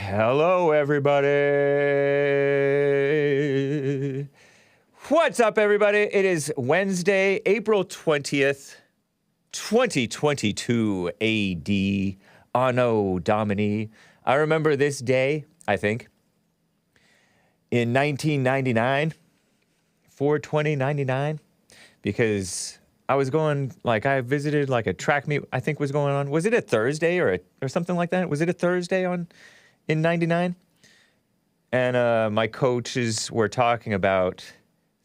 Hello, everybody. What's up, everybody? It is Wednesday, April 20th, 2022 AD, Anno Domini. I remember this day, I think, in 1999, 4/20/99, because I was going, I visited, a track meet, I think was going on. Was it a Thursday or something like that? Was it a Thursday in 99? And my coaches were talking about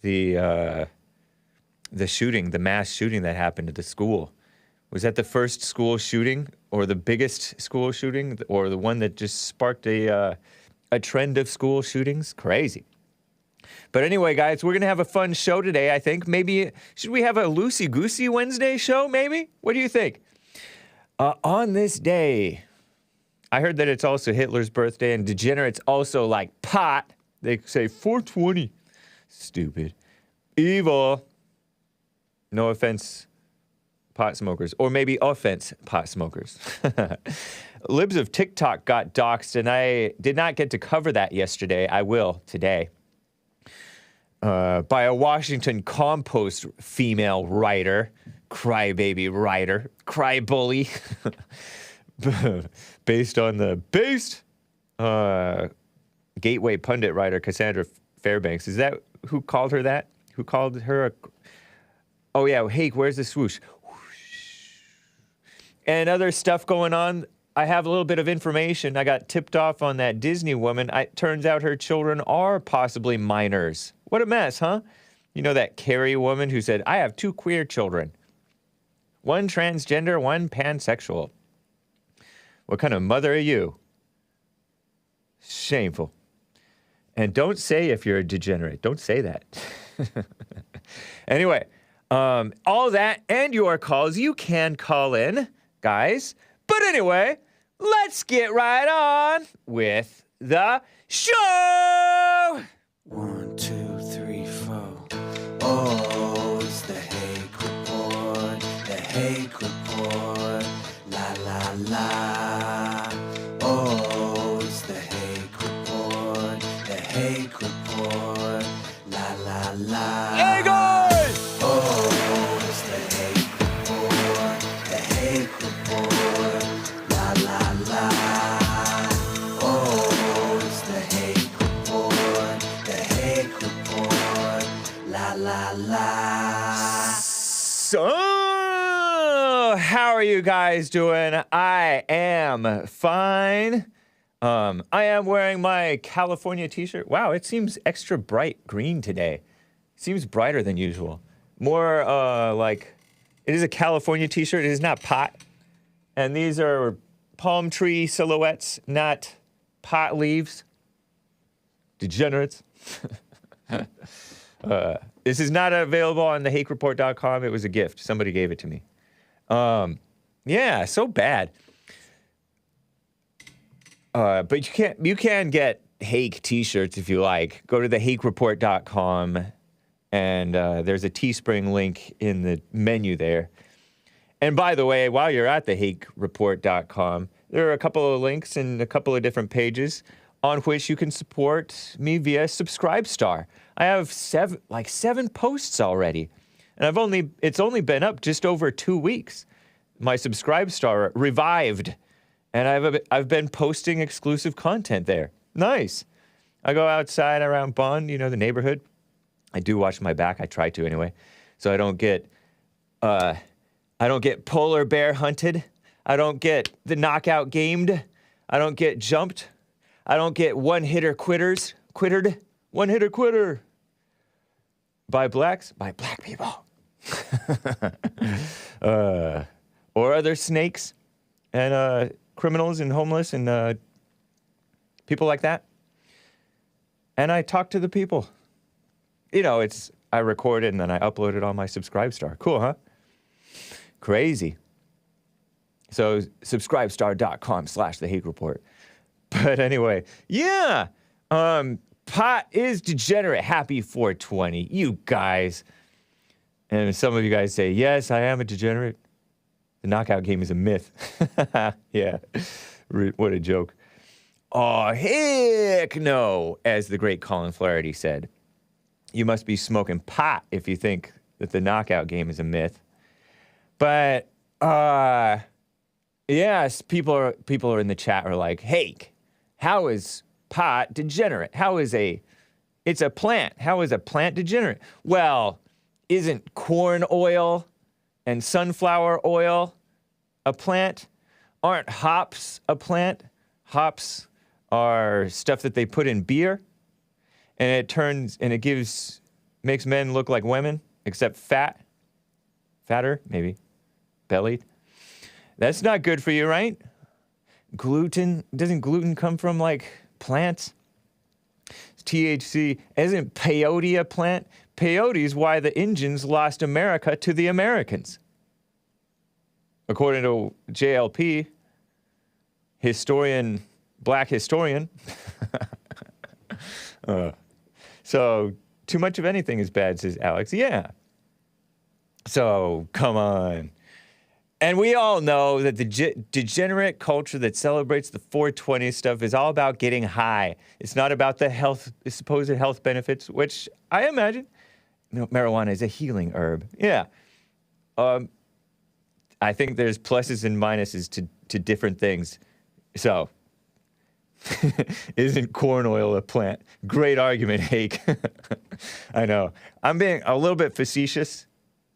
the shooting, the mass shooting that happened at the school. Was that the first school shooting, or the biggest school shooting, or the one that just sparked a trend of school shootings? Crazy. But anyway, guys, we're going to have a fun show today, I think. Maybe, should we have a loosey-goosey Wednesday show, maybe? What do you think? On this day, I heard that it's also Hitler's birthday, and Degenerate's also like pot. They say 420. Stupid. Evil. No offense, pot smokers. Or maybe offense, pot smokers. Libs of Tik Tok got doxxed, and I did not get to cover that yesterday. I will today. By a Washington Compost female writer. Crybaby writer. Crybully. Based on the Gateway pundit writer Cassandra Fairbanks. Is that who called her that? Who called her oh yeah, Hake, where's the swoosh? Whoosh. And other stuff going on. I have a little bit of information. I got tipped off on that Disney woman. Turns out her children are possibly minors. What a mess, huh? You know that Karey woman who said, I have 2 queer children. One transgender, one pansexual. What kind of mother are you? Shameful. And don't say if you're a degenerate. Don't say that. Anyway, all that and your calls, you can call in, guys. But anyway, let's get right on with the show! 1, 2, 3, 4. Oh, it's the Hake Report. The Hake Report. La la la. Oh, it's the Hake Report. The Hake Report. La la la. Hey, guys! Oh, it's the Hake Report. The Hake Report. La la la. Oh, it's the Hake Report. The Hake Report. La la la. So, how are you guys doing? I am fine. I am wearing my California t-shirt. Wow, it seems extra bright green today. Seems brighter than usual. More it is a California t-shirt. It is not pot. And these are palm tree silhouettes, not pot leaves. Degenerates. This is not available on thehakereport.com. It was a gift. Somebody gave it to me. Yeah, so bad. But you can get Hake t-shirts if you like. Go to thehakereport.com, and there's a Teespring link in the menu there. And by the way, while you're at thehakereport.com, there are a couple of links and a couple of different pages on which you can support me via Subscribestar. I have 7 posts already, and it's only been up just over 2 weeks. My Subscribestar revived, and I've been posting exclusive content there. Nice. I go outside around Bonn, the neighborhood. I do watch my back. I try to anyway, so I don't get polar bear hunted. I don't get the knockout gamed. I don't get jumped. I don't get one-hitter quittered. One-hitter quitter. By black people. Or other snakes and criminals and homeless and people like that. And I talk to the people. I record it and then I upload it on my Subscribestar. Cool, huh? Crazy. So subscribestar.com/thehake report. But anyway, yeah. Pot is degenerate. Happy 420. You guys. And some of you guys say, yes, I am a degenerate. The knockout game is a myth. Yeah. What a joke. Oh, heck no, as the great Colin Flaherty said. You must be smoking pot if you think that the knockout game is a myth. But, yes, people are in the chat are like, Hake, how is pot degenerate? It's a plant. How is a plant degenerate? Well, isn't corn oil and sunflower oil a plant? Aren't hops a plant? Hops are stuff that they put in beer, and it makes men look like women, except fatter, maybe, bellied. That's not good for you, right? Doesn't gluten come from, like, plants? THC, isn't peyote a plant? Peyote is why the Indians lost America to the Americans. According to JLP, black historian. So, too much of anything is bad, says Alex. Yeah. So, come on. And we all know that the degenerate culture that celebrates the 420 stuff is all about getting high. It's not about the supposed health benefits, which I imagine marijuana is a healing herb. Yeah. I think there's pluses and minuses to different things. So, isn't corn oil a plant? Great argument, Hake. I know. I'm being a little bit facetious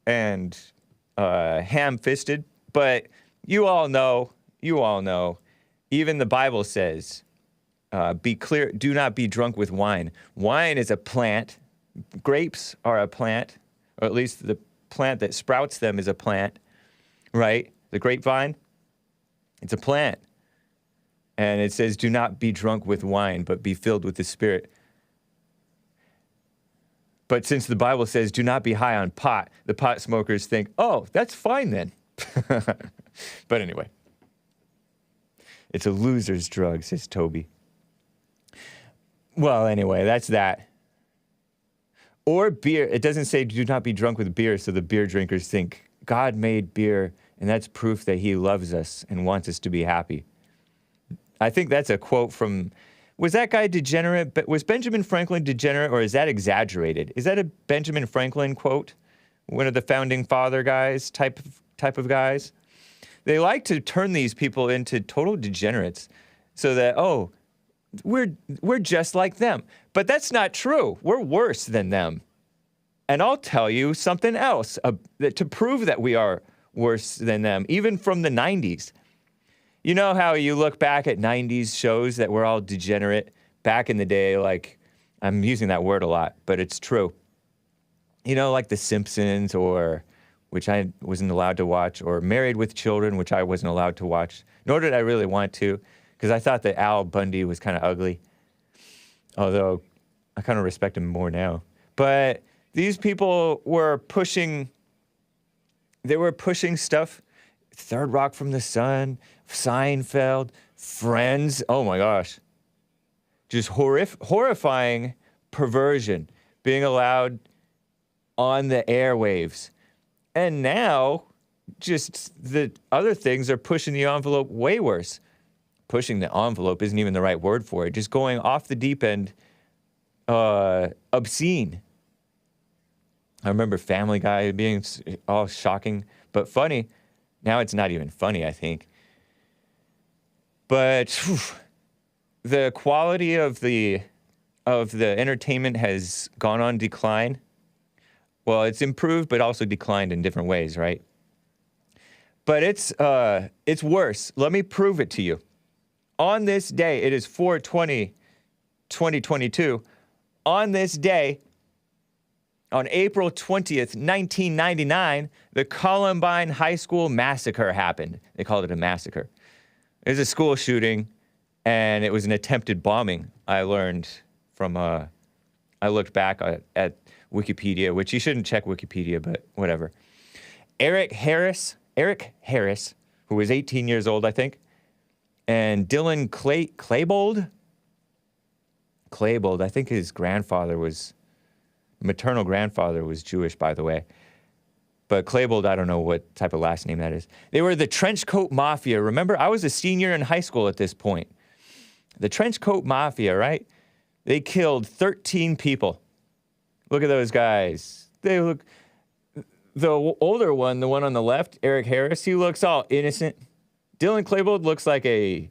and ham-fisted, but you all know, even the Bible says, be clear, do not be drunk with wine. Wine is a plant. Grapes are a plant, or at least the plant that sprouts them is a plant, right? The grapevine, it's a plant. And it says, do not be drunk with wine, but be filled with the Spirit. But since the Bible says, do not be high on pot, the pot smokers think, oh, that's fine then. But anyway. It's a loser's drug, says Toby. Well, anyway, that's that. Or beer. It doesn't say do not be drunk with beer, so the beer drinkers think God made beer, and that's proof that he loves us and wants us to be happy. I think that's a quote from, was that guy degenerate? But was Benjamin Franklin degenerate, or is that exaggerated? Is that a Benjamin Franklin quote? One of the founding father guys, type of guys? They like to turn these people into total degenerates so that, oh, we're just like them. But that's not true. We're worse than them. And I'll tell you something else to prove that we are worse than them, even from the 90s. You know how you look back at 90s shows that were all degenerate back in the day, like, I'm using that word a lot, but it's true. You know, like The Simpsons, which I wasn't allowed to watch, or Married with Children, which I wasn't allowed to watch, nor did I really want to, because I thought that Al Bundy was kind of ugly, although I kind of respect him more now. But these people were pushing stuff, Third Rock from the Sun, Seinfeld, Friends, oh my gosh. Just horrifying perversion being allowed on the airwaves. And now, just the other things are pushing the envelope way worse. Pushing the envelope isn't even the right word for it. Just going off the deep end, obscene. I remember Family Guy being all shocking, but funny. Now it's not even funny, I think. But the quality of the entertainment has gone on decline. Well, it's improved, but also declined in different ways, right? But it's worse. Let me prove it to you. On this day, it is 4/20/2022. On this day, on April 20th, 1999, the Columbine High School massacre happened. They called it a massacre. It was a school shooting, and it was an attempted bombing. I learned from, I looked back at Wikipedia, which you shouldn't check Wikipedia, but whatever. Eric Harris, who was 18 years old, I think, and Dylan Klebold, I think his maternal grandfather was Jewish, by the way. But Klebold, I don't know what type of last name that is. They were the Trenchcoat Mafia. Remember, I was a senior in high school at this point. The trench coat mafia, right? They killed 13 people. Look at those guys. They look... The older one, the one on the left, Eric Harris, he looks all innocent. Dylan Klebold looks like a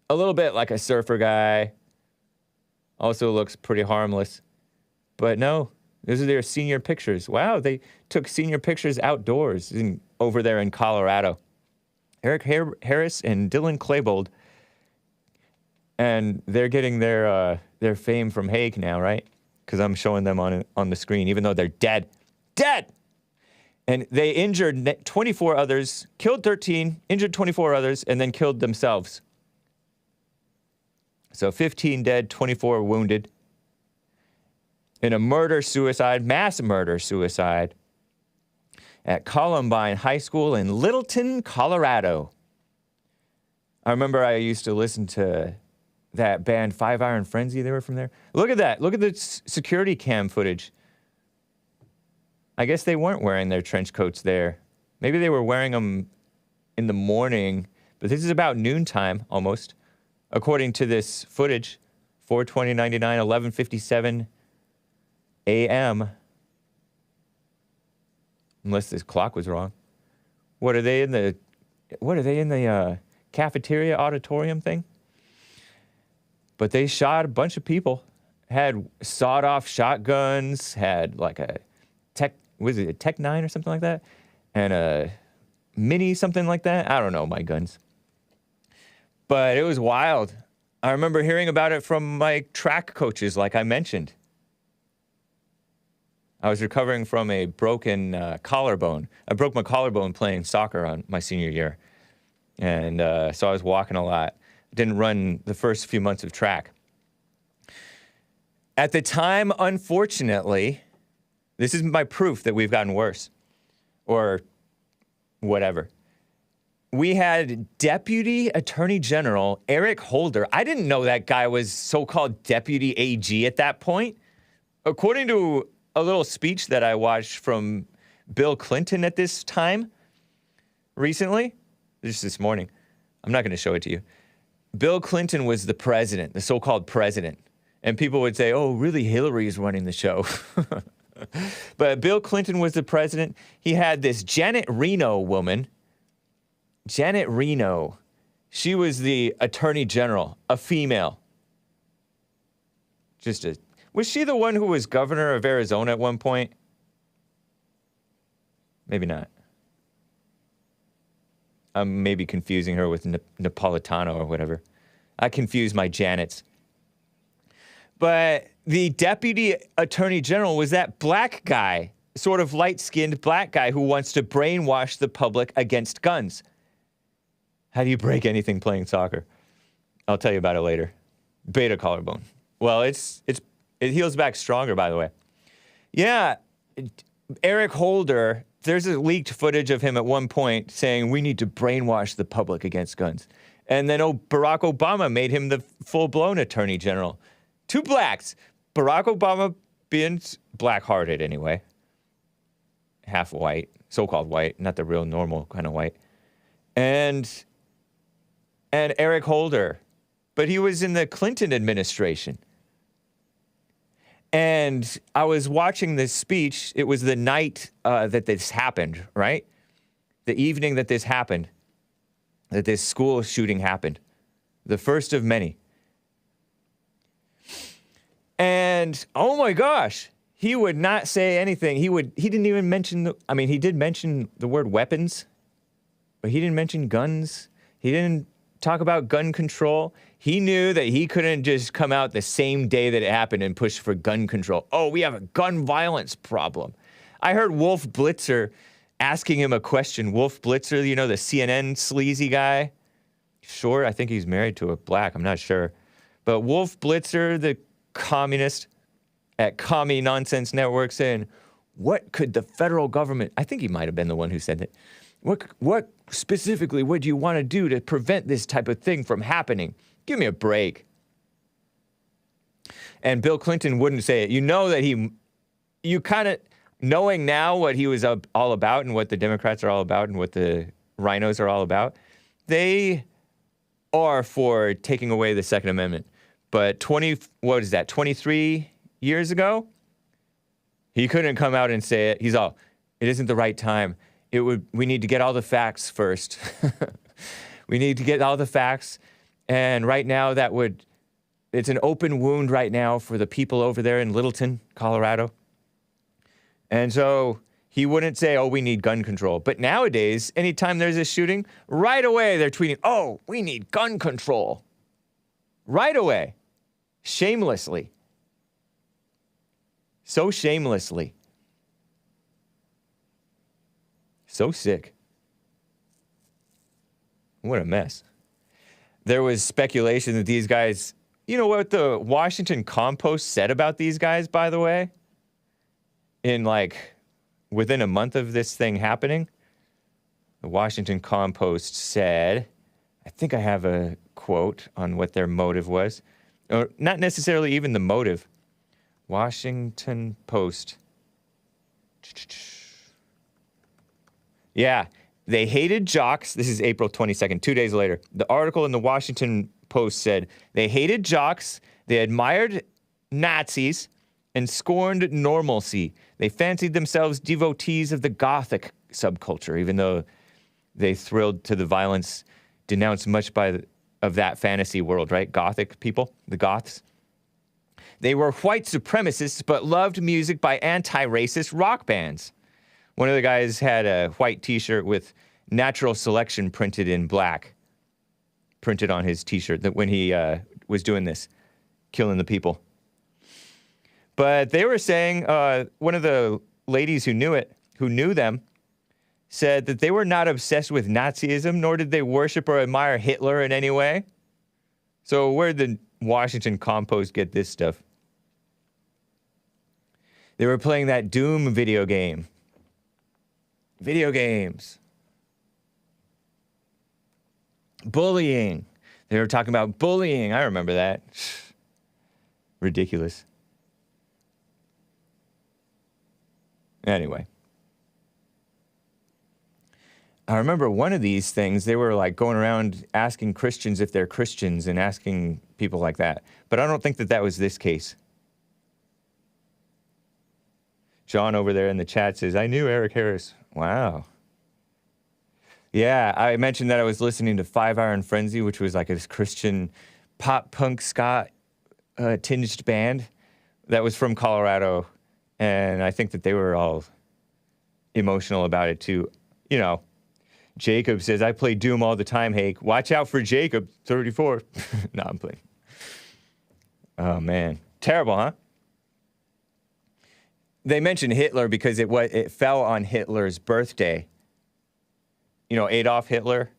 little bit like a surfer guy. Also looks pretty harmless. But no, those are their senior pictures. Wow, they took senior pictures outdoors over there in Colorado. Eric Harris and Dylan Klebold. And they're getting their fame from Hake now, right? Because I'm showing them on the screen, even though they're dead. Dead! And they injured 24 others, killed 13, injured 24 others, and then killed themselves. So 15 dead, 24 wounded. In a mass murder-suicide at Columbine High School in Littleton, Colorado. I remember I used to listen to that band Five Iron Frenzy. They were from there. Look at that. Look at the security cam footage. I guess they weren't wearing their trench coats there. Maybe they were wearing them in the morning, but this is about noontime almost, according to this footage. 4/20/99, 11:57 a.m. Unless this clock was wrong. What are they in the cafeteria auditorium thing? But they shot a bunch of people. Had sawed-off shotguns. Had like a Tech 9 or something like that? And a Mini, something like that? I don't know my guns. But it was wild. I remember hearing about it from my track coaches, like I mentioned. I was recovering from a broken collarbone. I broke my collarbone playing soccer on my senior year. And so I was walking a lot. Didn't run the first few months of track. At the time, unfortunately... This is my proof that we've gotten worse. Or whatever. We had Deputy Attorney General Eric Holder. I didn't know that guy was so-called Deputy AG at that point. According to a little speech that I watched from Bill Clinton at this time, recently, just this morning. I'm not going to show it to you. Bill Clinton was the president, the so-called president. And people would say, oh, really, Hillary is running the show. But Bill Clinton was the president. He had this Janet Reno woman. Janet Reno. She was the attorney general, a female. Was she the one who was governor of Arizona at one point? Maybe not. I'm maybe confusing her with Napolitano or whatever. I confuse my Janets. But the deputy attorney general was that black guy, sort of light-skinned black guy who wants to brainwash the public against guns. How do you break anything playing soccer? I'll tell you about it later. Beta collarbone. Well, it heals back stronger, by the way. Yeah, Eric Holder, there's a leaked footage of him at one point saying, we need to brainwash the public against guns. And then Barack Obama made him the full-blown attorney general. Two blacks. Barack Obama being black-hearted anyway. Half white, so-called white, not the real normal kind of white. And Eric Holder. But he was in the Clinton administration. And I was watching this speech. It was the night that this happened, right? The evening that this happened. That this school shooting happened. The first of many. And, oh my gosh, he would not say anything. He didn't even mention, he did mention the word weapons, but he didn't mention guns. He didn't talk about gun control. He knew that he couldn't just come out the same day that it happened and push for gun control. Oh, we have a gun violence problem. I heard Wolf Blitzer asking him a question. Wolf Blitzer, you know, the CNN sleazy guy? Sure, I think he's married to a black. I'm not sure. But Wolf Blitzer, the communist at Commie Nonsense Network, saying, what could the federal government, I think he might have been the one who said that, what specifically would you want to do to prevent this type of thing from happening? Give me a break. And Bill Clinton wouldn't say it. You know that you kind of, knowing now what he was all about and what the Democrats are all about and what the rhinos are all about, they or for taking away the Second Amendment. But 23 years ago, he couldn't come out and say it. He's all, it isn't the right time. We need to get all the facts first. We need to get all the facts. And right now it's an open wound right now for the people over there in Littleton, Colorado. And so he wouldn't say, oh, we need gun control. But nowadays, anytime there's a shooting, right away they're tweeting, oh, we need gun control. Right away. Shamelessly. So shamelessly. So sick. What a mess. There was speculation that these guys, you know what the Washington Compost said about these guys, by the way? Within a month of this thing happening, the Washington Compost said, I think I have a quote on what their motive was. Or not necessarily even the motive. Washington Post. Yeah, they hated jocks. This is April 22nd, 2 days later. The article in the Washington Post said they hated jocks, they admired Nazis, and scorned normalcy. They fancied themselves devotees of the Gothic subculture, even though they thrilled to the violence denounced much of that fantasy world, right? Gothic people, the Goths. They were white supremacists, but loved music by anti-racist rock bands. One of the guys had a white t-shirt with natural selection printed in black, printed on his t-shirt that when he was doing this, killing the people. But they were saying, one of the ladies who knew them, said that they were not obsessed with Nazism, nor did they worship or admire Hitler in any way. So where did the Washington Compost get this stuff? They were playing that Doom video game. Video games. Bullying. They were talking about bullying. I remember that. Ridiculous. Anyway. I remember one of these things, they were like going around asking Christians if they're Christians and asking people like that. But I don't think that was this case. John over there in the chat says, I knew Eric Harris. Wow. Yeah, I mentioned that I was listening to 5 Iron Frenzy, which was like a Christian pop punk ska tinged band that was from Colorado. And I think that they were all emotional about it too. You know, Jacob says, I play Doom all the time, Hake. Watch out for Jacob, 34. No, I'm playing. Oh, man. Terrible, huh? They mentioned Hitler because it fell on Hitler's birthday. You know, Adolf Hitler,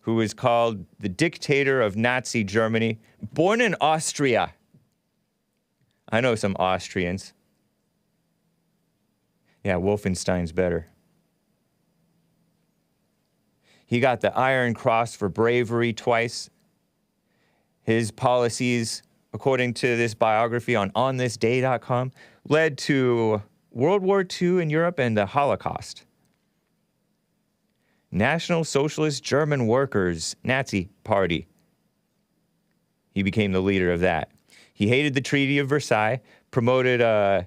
who was called the dictator of Nazi Germany, born in Austria. I know some Austrians. Yeah, Wolfenstein's better. He got the Iron Cross for bravery twice. His policies, according to this biography on onthisday.com, led to World War II in Europe and the Holocaust. National Socialist German Workers' Nazi Party. He became the leader of that. He hated the Treaty of Versailles, promoted,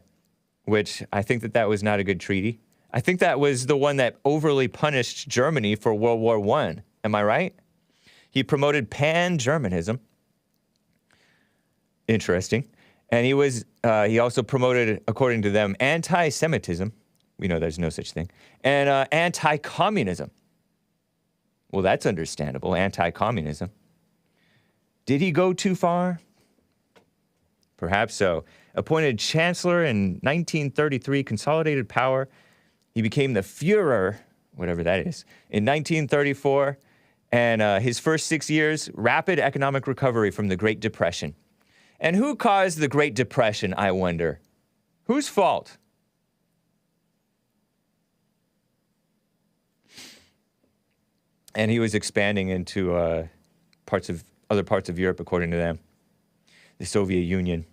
which I think that was not a good treaty. I think that was the one that overly punished Germany for World War I. Am I right? He promoted pan-Germanism. Interesting. And he also promoted, according to them, anti-Semitism. We know there's no such thing. And anti-communism. Well, that's understandable, anti-communism. Did he go too far? Perhaps so. Appointed chancellor in 1933, consolidated power. He became the Führer, whatever that is, in 1934. And his first 6 years, rapid economic recovery from the Great Depression. And who caused the Great Depression, I wonder? Whose fault? And he was expanding into other parts of Europe, according to them. The Soviet Union.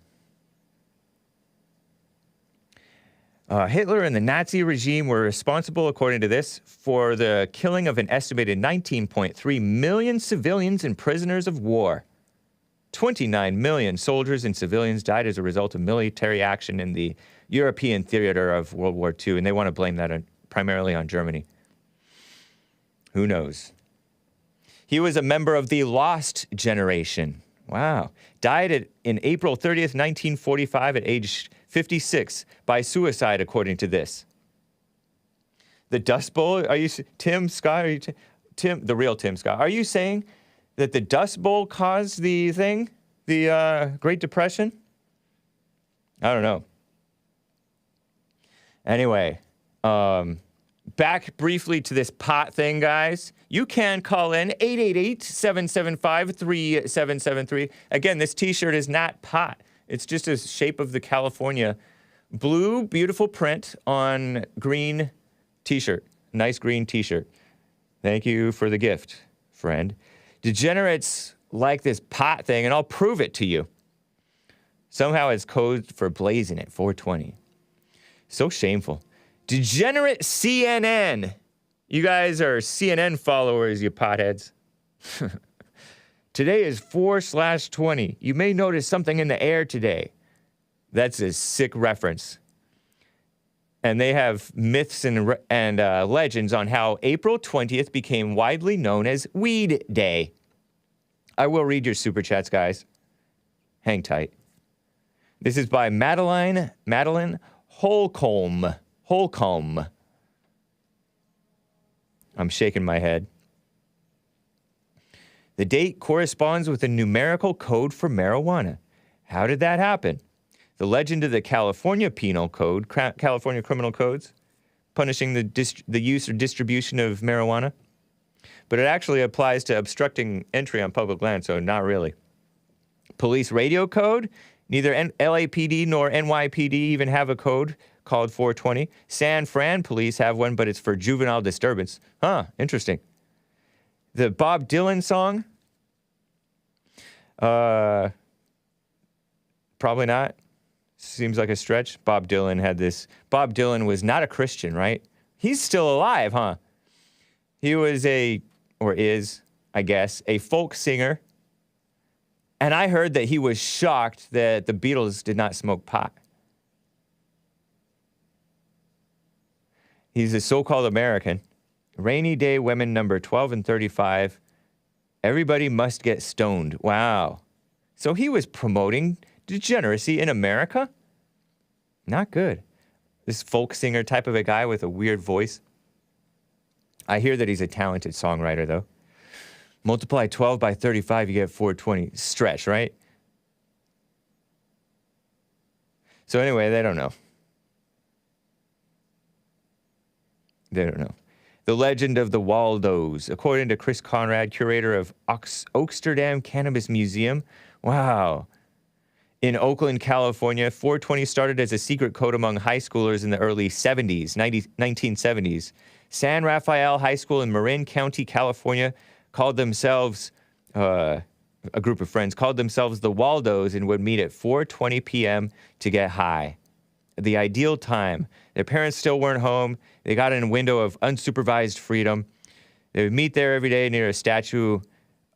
Hitler and the Nazi regime were responsible, according to this, for the killing of an estimated 19.3 million civilians and prisoners of war. 29 million soldiers and civilians died as a result of military action in the European theater of World War II, and they want to blame that primarily on Germany. Who knows? He was a member of the Lost Generation. Wow. Died in April 30th, 1945 at age 56 by suicide, according to this. The Dust Bowl, are you, Tim Scott, are you, Tim, the real Tim Scott, are you saying that the Dust Bowl caused the thing, the Great Depression? I don't know. Anyway, back briefly to this pot thing, guys. You can call in 888-775-3773. Again, this t-shirt is not pot. It's just a shape of the California blue, beautiful print on green t-shirt. Nice green t-shirt. Thank you for the gift, friend. Degenerates like this pot thing, and I'll prove it to you. Somehow it's code for blazing at 420. So shameful. Degenerate CNN. You guys are CNN followers, you potheads. Today is 4/20. You may notice something in the air today. That's a sick reference. And they have myths and legends on how April 20th became widely known as Weed Day. I will read your super chats, guys. Hang tight. This is by Madeline Holcomb. I'm shaking my head. The date corresponds with a numerical code for marijuana. How did that happen? The legend of the California Penal Code, California Criminal Codes, punishing the use or distribution of marijuana. But it actually applies to obstructing entry on public land, so not really. Police Radio Code, neither LAPD nor NYPD even have a code called 420. San Fran police have one, but it's for juvenile disturbance. Huh, interesting. The Bob Dylan song? Probably not. Seems like a stretch. Bob Dylan had this. Bob Dylan was not a Christian, right? He's still alive, huh? He was is, I guess, a folk singer. And I heard that he was shocked that the Beatles did not smoke pot. He's a so-called American. Rainy Day Women number 12 and 35. Everybody must get stoned. Wow. So he was promoting degeneracy in America? Not good. This folk singer type of a guy with a weird voice. I hear that he's a talented songwriter, though. Multiply 12 by 35, you get 420. Stretch, right? So anyway, they don't know. They don't know. The legend of the Waldos. According to Chris Conrad, curator of Oaksterdam Cannabis Museum. Wow. In Oakland, California, 420 started as a secret code among high schoolers in the early 1970s. San Rafael High School in Marin County, California, called themselves, a group of friends, called themselves the Waldos and would meet at 4:20 p.m. to get high. The ideal time. Their parents still weren't home. They got in a window of unsupervised freedom. They would meet there every day near a statue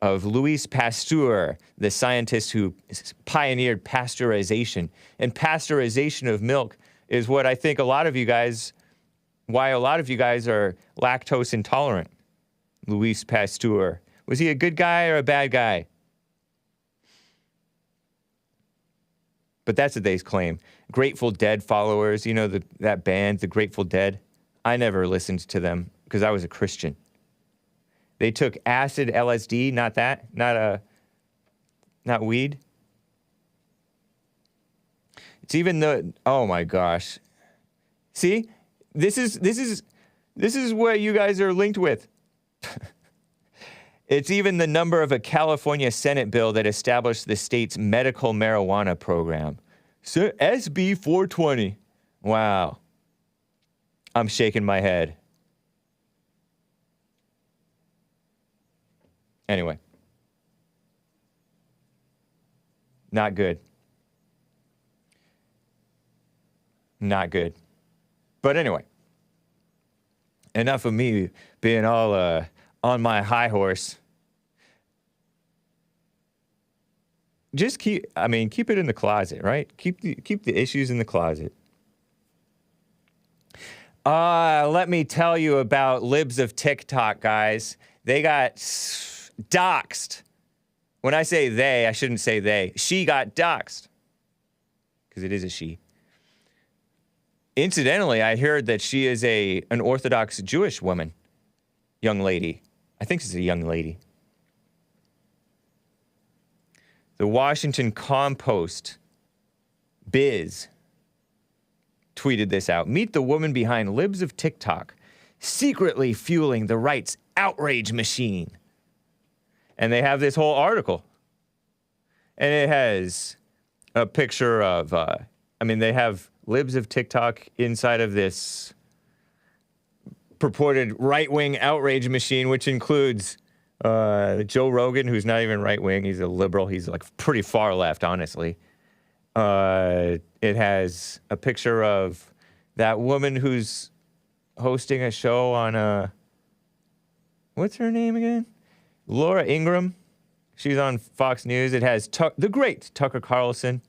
of Louis Pasteur, the scientist who pioneered pasteurization. And pasteurization of milk is what I think why a lot of you guys are lactose intolerant. Louis Pasteur. Was he a good guy or a bad guy? But that's what they claim. Grateful Dead followers, you know, that band, the Grateful Dead. I never listened to them because I was a Christian. They took acid, LSD, not weed. It's even oh my gosh. See? This is what you guys are linked with. It's even the number of a California Senate bill that established the state's medical marijuana program. So SB 420. Wow. I'm shaking my head. Anyway. Not good. Not good. But anyway, enough of me being all on my high horse. Just keep it in the closet, right? Keep the issues in the closet. Let me tell you about Libs of Tik Tok, guys. They got doxxed. When I say they, I shouldn't say they. She got doxxed. Because it is a she. Incidentally, I heard that she is an Orthodox Jewish woman. Young lady. I think she's a young lady. The Washington Compost Biz tweeted this out. Meet the woman behind Libs of Tik Tok, secretly fueling the right's outrage machine. And they have this whole article. And it has a picture of, they have Libs of Tik Tok inside of this purported right-wing outrage machine, which includes Joe Rogan, who's not even right-wing. He's a liberal. He's like pretty far left, honestly. It has a picture of that woman who's hosting a show on, what's her name again? Laura Ingraham. She's on Fox News. It has the great Tucker Carlson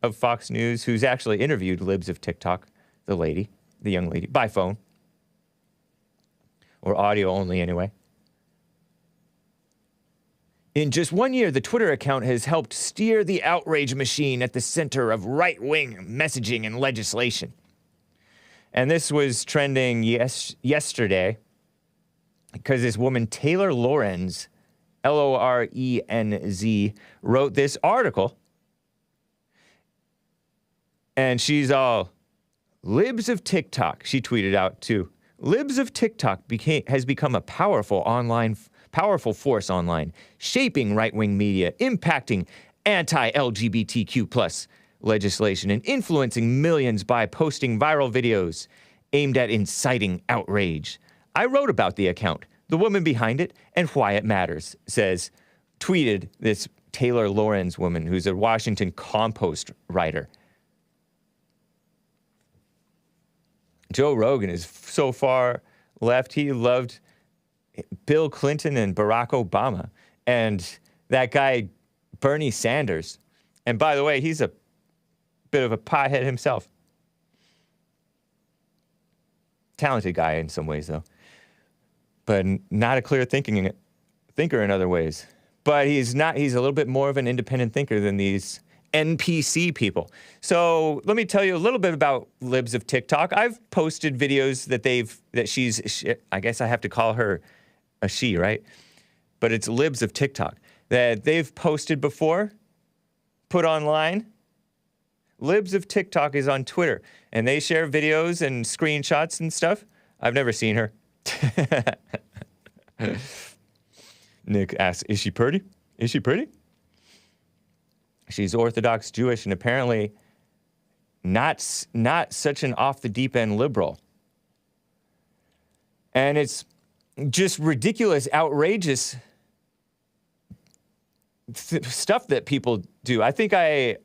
of Fox News, who's actually interviewed Libs of Tik Tok, the young lady, by phone. Or audio only, anyway. In just 1 year, the Twitter account has helped steer the outrage machine at the center of right-wing messaging and legislation. And this was trending yesterday because this woman, Taylor Lorenz, Lorenz, wrote this article. And she's all, Libs of Tik Tok, she tweeted out too. Libs of Tik Tok has become a powerful force online, shaping right-wing media, impacting anti-LGBTQ plus legislation, and influencing millions by posting viral videos aimed at inciting outrage. I wrote about the account, the woman behind it, and why it matters, tweeted this Taylor Lorenz woman, who's a Washington Compost writer. Joe Rogan is so far left. He loved Bill Clinton and Barack Obama and that guy Bernie Sanders. And by the way, he's a bit of a pothead himself. Talented guy in some ways, though. But not a clear thinker in other ways. But he's a little bit more of an independent thinker than these NPC people. So let me tell you a little bit about Libs of Tik Tok. I've posted videos I guess I have to call her a she, right? But it's Libs of Tik Tok that they've posted before, put online. Libs of Tik Tok is on Twitter, and they share videos and screenshots and stuff. I've never seen her. Nick asks, is she pretty? Is she pretty? She's Orthodox Jewish and apparently not such an off-the-deep-end liberal. And it's just ridiculous, outrageous stuff that people do. I think I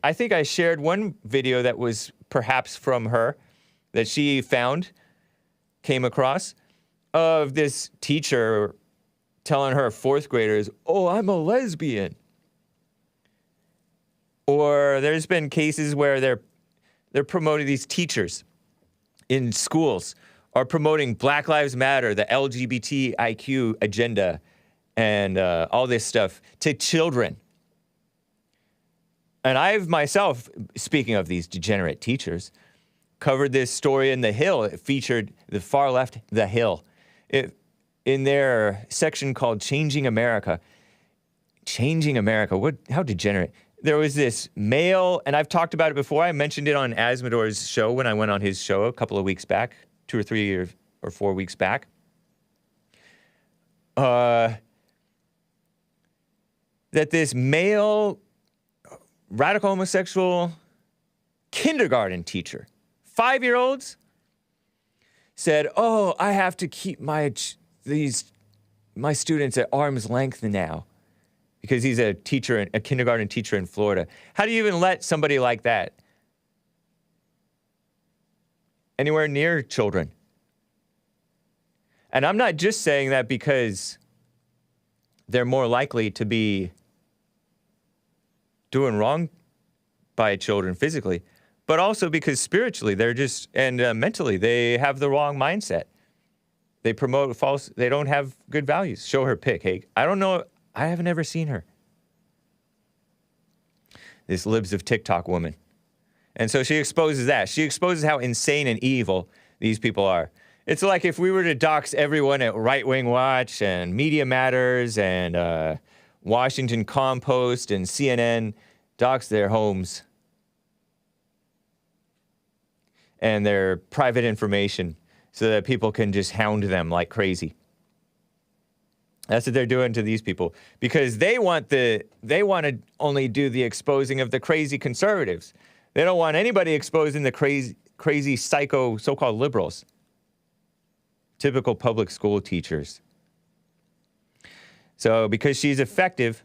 shared one video that was perhaps from her that she came across, of this teacher telling her fourth graders, "Oh, I'm a lesbian." Or there's been cases where they're promoting, these teachers in schools are promoting Black Lives Matter, the LGBTIQ agenda, and all this stuff to children. And I've myself, speaking of these degenerate teachers, covered this story in The Hill. It featured the far left, The Hill, in their section called Changing America. Changing America, how degenerate. There was this male, and I've talked about it before. I mentioned it on Asmodor's show when I went on his show a couple of weeks back, 2 or 3 or 4 weeks back. That this male radical homosexual kindergarten teacher, 5-year-olds, said, "Oh, I have to keep my students at arm's length now," because he's a kindergarten teacher in Florida. How do you even let somebody like that anywhere near children. And I'm not just saying that because they're more likely to be doing wrong by children physically, but also because spiritually they're just, and mentally, they have the wrong mindset. They promote false, they don't have good values. Show her pic, Hake. I don't know, I haven't ever seen her. This Libs of Tik Tok woman. And so she exposes that. She exposes how insane and evil these people are. It's like if we were to dox everyone at Right Wing Watch and Media Matters and Washington Compost and CNN, dox their homes and their private information so that people can just hound them like crazy. That's what they're doing to these people because they want to only do the exposing of the crazy conservatives. They don't want anybody exposing the crazy psycho so-called liberals. Typical public school teachers. So because she's effective,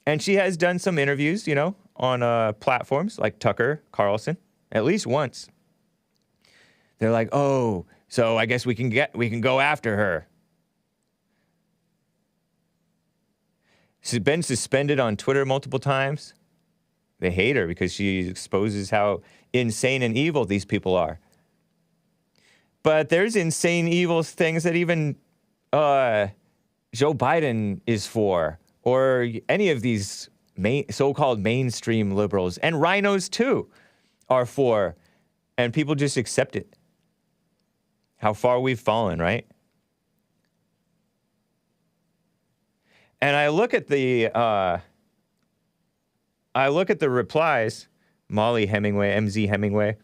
and she has done some interviews, you know, on platforms like Tucker Carlson, at least once. They're like, oh, so I guess we can go after her. She's been suspended on Twitter multiple times. They hate her because she exposes how insane and evil these people are. But there's insane, evil things that even Joe Biden is for, or any of these so-called mainstream liberals, and rhinos too, are for, and people just accept it. How far we've fallen, right? And I look at the replies. Molly Hemingway, MZ Hemingway.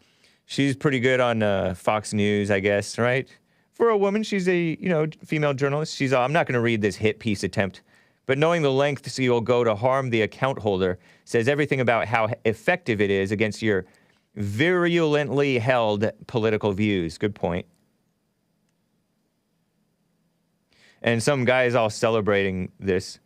She's pretty good on Fox News, I guess, right? For a woman, she's a, female journalist. She's, I'm not going to read this hit piece attempt, but knowing the lengths you'll go to harm the account holder says everything about how effective it is against your virulently held political views. Good point. And some guy is all celebrating this.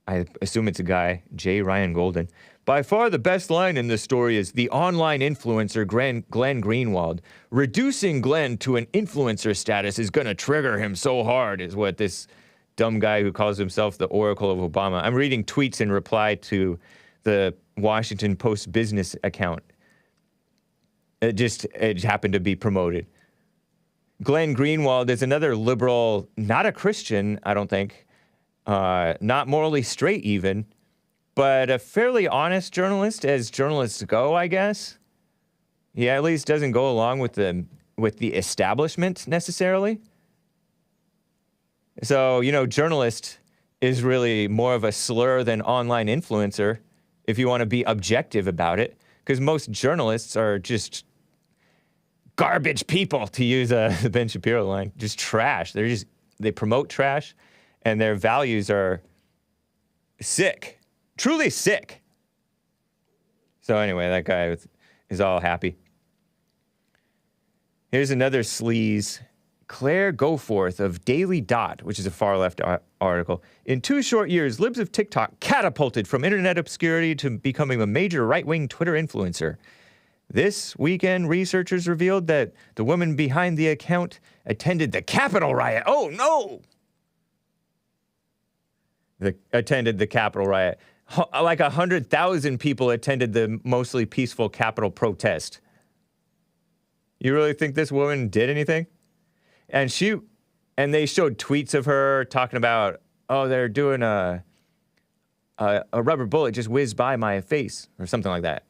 I assume it's a guy, J. Ryan Golden. By far the best line in this story is the online influencer Glenn Greenwald. Reducing Glenn to an influencer status is going to trigger him so hard, is what this dumb guy who calls himself the Oracle of Obama. I'm reading tweets in reply to the Washington Post business account. It happened to be promoted. Glenn Greenwald is another liberal, not a Christian, I don't think, not morally straight even, but a fairly honest journalist, as journalists go, I guess. He at least doesn't go along with the establishment necessarily. So, journalist is really more of a slur than online influencer, if you want to be objective about it, because most journalists are just garbage people, to use the Ben Shapiro line, just trash. They promote trash, and their values are sick. Truly sick. So anyway, that guy is all happy. Here's another sleaze. Claire Goforth of Daily Dot, which is a far-left article. In 2 short years, Libs of TikTok catapulted from internet obscurity to becoming a major right-wing Twitter influencer. This weekend, researchers revealed that the woman behind the account attended the Capitol riot. Oh, no! Attended the Capitol riot. Like 100,000 people attended the mostly peaceful Capitol protest. You really think this woman did anything? And they showed tweets of her talking about, oh, they're doing a rubber bullet just whizzed by my face or something like that,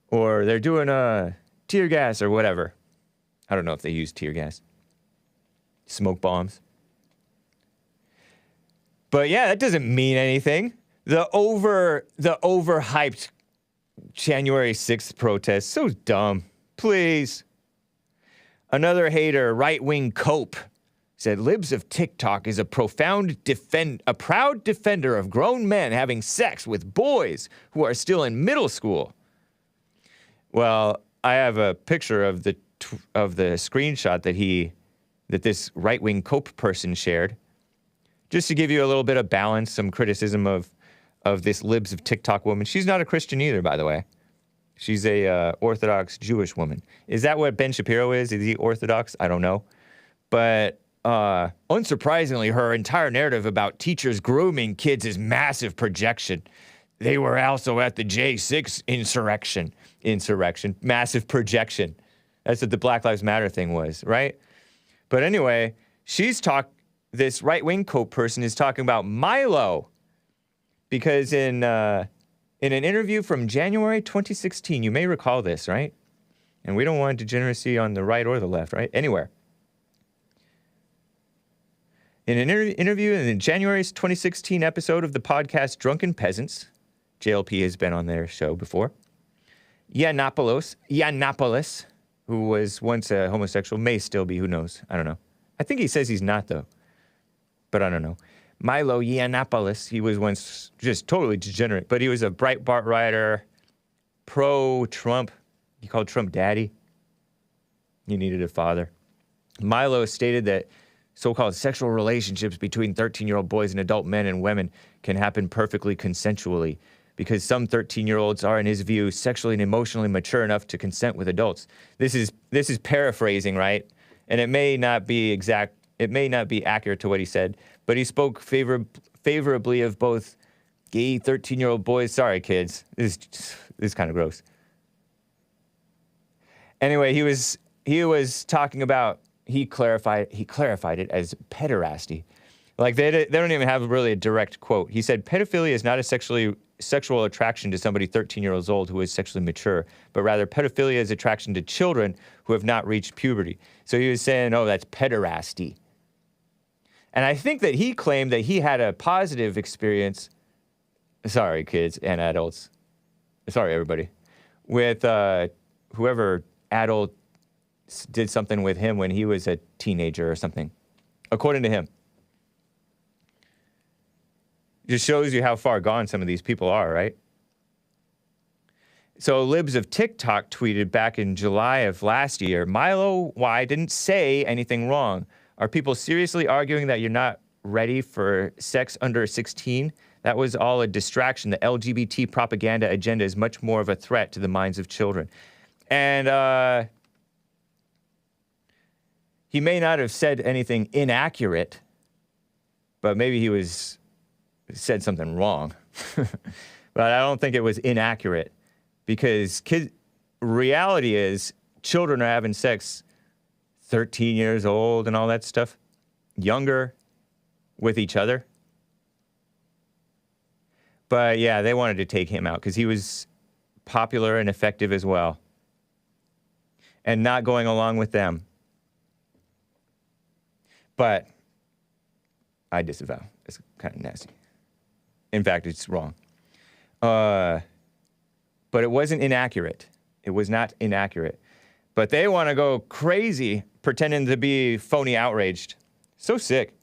Or they're doing a tear gas or whatever. I don't know if they use tear gas. Smoke bombs. But yeah, that doesn't mean anything. The overhyped January 6th protest, so dumb. Please. Another hater, right-wing Cope, said Libs of TikTok is a proud defender of grown men having sex with boys who are still in middle school. Well, I have a picture of the screenshot that this right-wing Cope person shared. Just to give you a little bit of balance, some criticism of this Libs of TikTok woman. She's not a Christian either, by the way. She's a Orthodox Jewish woman. Is that what Ben Shapiro is? Is he Orthodox? I don't know. But unsurprisingly, her entire narrative about teachers grooming kids is massive projection. They were also at the J6 insurrection. Massive projection. That's what the Black Lives Matter thing was, right? But anyway, this right-wing coat person is talking about Milo. Because in an interview from January 2016, you may recall this, right? And we don't want degeneracy on the right or the left, right? Anywhere. In an interview in the January 2016 episode of the podcast Drunken Peasants, JLP has been on their show before, Yiannopoulos, who was once a homosexual, may still be, who knows? I don't know. I think he says he's not, though. But I don't know. Milo Yiannopoulos, he was once just totally degenerate, but he was a Breitbart writer, pro-Trump. He called Trump daddy. He needed a father. Milo stated that so-called sexual relationships between 13-year-old boys and adult men and women can happen perfectly consensually because some 13-year-olds are, in his view, sexually and emotionally mature enough to consent with adults. This is paraphrasing, right? And it may not be exact. It may not be accurate to what he said, but he spoke favorably of both gay 13-year-old boys. Sorry, kids. This is kind of gross. Anyway, he was talking about. He clarified it as pederasty. Like, they don't even have really a direct quote. He said, pedophilia is not a sexual attraction to somebody 13 years old who is sexually mature, but rather pedophilia is attraction to children who have not reached puberty. So he was saying, oh, that's pederasty. And I think that he claimed that he had a positive experience, sorry, kids and adults, sorry, everybody, with whoever adult did something with him when he was a teenager or something, according to him. Just shows you how far gone some of these people are, right? So Libs of Tik Tok tweeted back in July of last year, Milo Y didn't say anything wrong. Are people seriously arguing that you're not ready for sex under 16? That was all a distraction. The LGBT propaganda agenda is much more of a threat to the minds of children. And he may not have said anything inaccurate, but maybe he said something wrong. But I don't think it was inaccurate because reality is children are having sex 13 years old and all that stuff, younger with each other. But yeah, they wanted to take him out because he was popular and effective as well. And not going along with them. But I disavow. It's kind of nasty. In fact, it's wrong. But it wasn't inaccurate. It was not inaccurate. But they want to go crazy pretending to be phony outraged. So sick.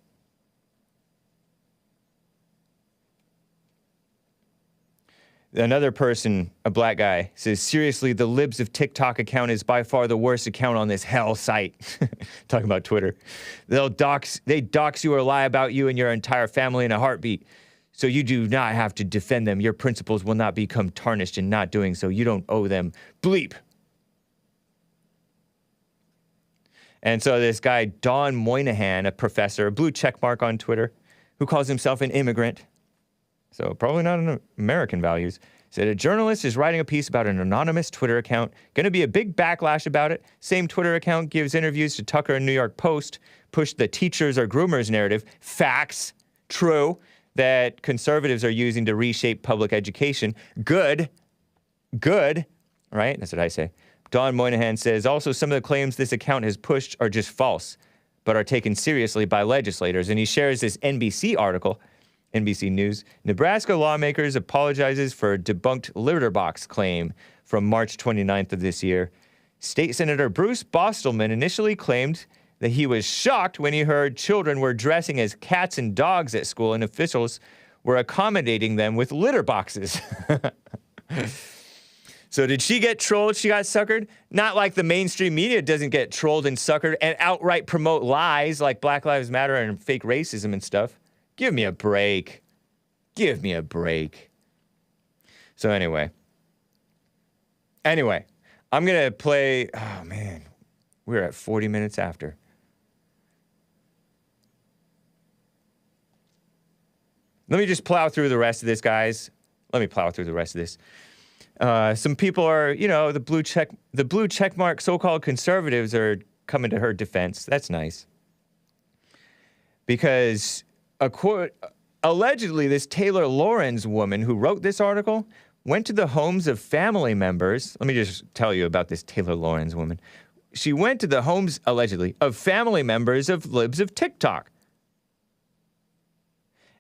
Another person, a black guy, says, seriously, the Libs of Tik Tok account is by far the worst account on this hell site. Talking about Twitter. They dox you or lie about you and your entire family in a heartbeat. So you do not have to defend them. Your principles will not become tarnished in not doing so. You don't owe them bleep. And so this guy, Don Moynihan, a professor, a blue check mark on Twitter, who calls himself an immigrant, so probably not in American values, said a journalist is writing a piece about an anonymous Twitter account. Going to be a big backlash about it. Same Twitter account gives interviews to Tucker and New York Post, pushed the teachers or groomers narrative. Facts. True. That conservatives are using to reshape public education. Good. Good. Right? That's what I say. Don Moynihan says, also some of the claims this account has pushed are just false, but are taken seriously by legislators. And he shares this NBC article, NBC News. Nebraska lawmakers apologizes for debunked litter box claim from March 29th of this year. State Senator Bruce Bostelman initially claimed that he was shocked when he heard children were dressing as cats and dogs at school and officials were accommodating them with litter boxes. So did she get trolled? She got suckered? Not like the mainstream media doesn't get trolled and suckered and outright promote lies like Black Lives Matter and fake racism and stuff. Give me a break. Give me a break. So anyway, Anyway, I'm going to play. Oh, man. We're at 40 minutes after. Let me just plow through the rest of this, guys. Let me plow through the rest of this. Some people are, the blue checkmark so-called conservatives are coming to her defense. That's nice. Because allegedly this Taylor Lorenz woman who wrote this article went to the homes of family members. Let me just tell you about this Taylor Lorenz woman. She went to the homes, allegedly, of family members of Libs of Tik Tok.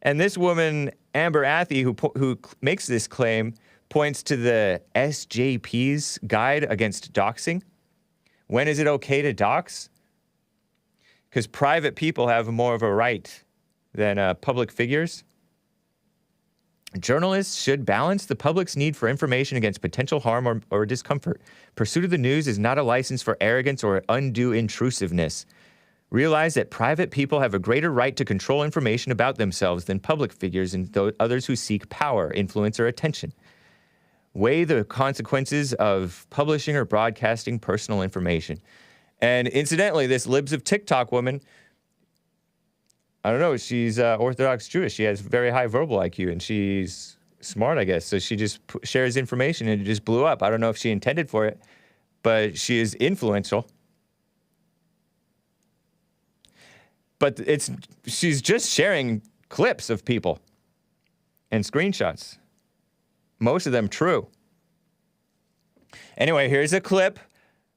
And this woman, Amber Athey, who makes this claim, points to the SJP's guide against doxing. When is it okay to dox? Because private people have more of a right than public figures. Journalists should balance the public's need for information against potential harm or discomfort. Pursuit of the news is not a license for arrogance or undue intrusiveness. Realize that private people have a greater right to control information about themselves than public figures and others who seek power, influence, or attention. Weigh the consequences of publishing or broadcasting personal information. And incidentally, this Libs of Tik Tok woman, I don't know, she's Orthodox Jewish. She has very high verbal IQ, and she's smart, I guess. So she just shares information, and it just blew up. I don't know if she intended for it, but she is influential. But she's just sharing clips of people and screenshots. Most of them true. Anyway, here's a clip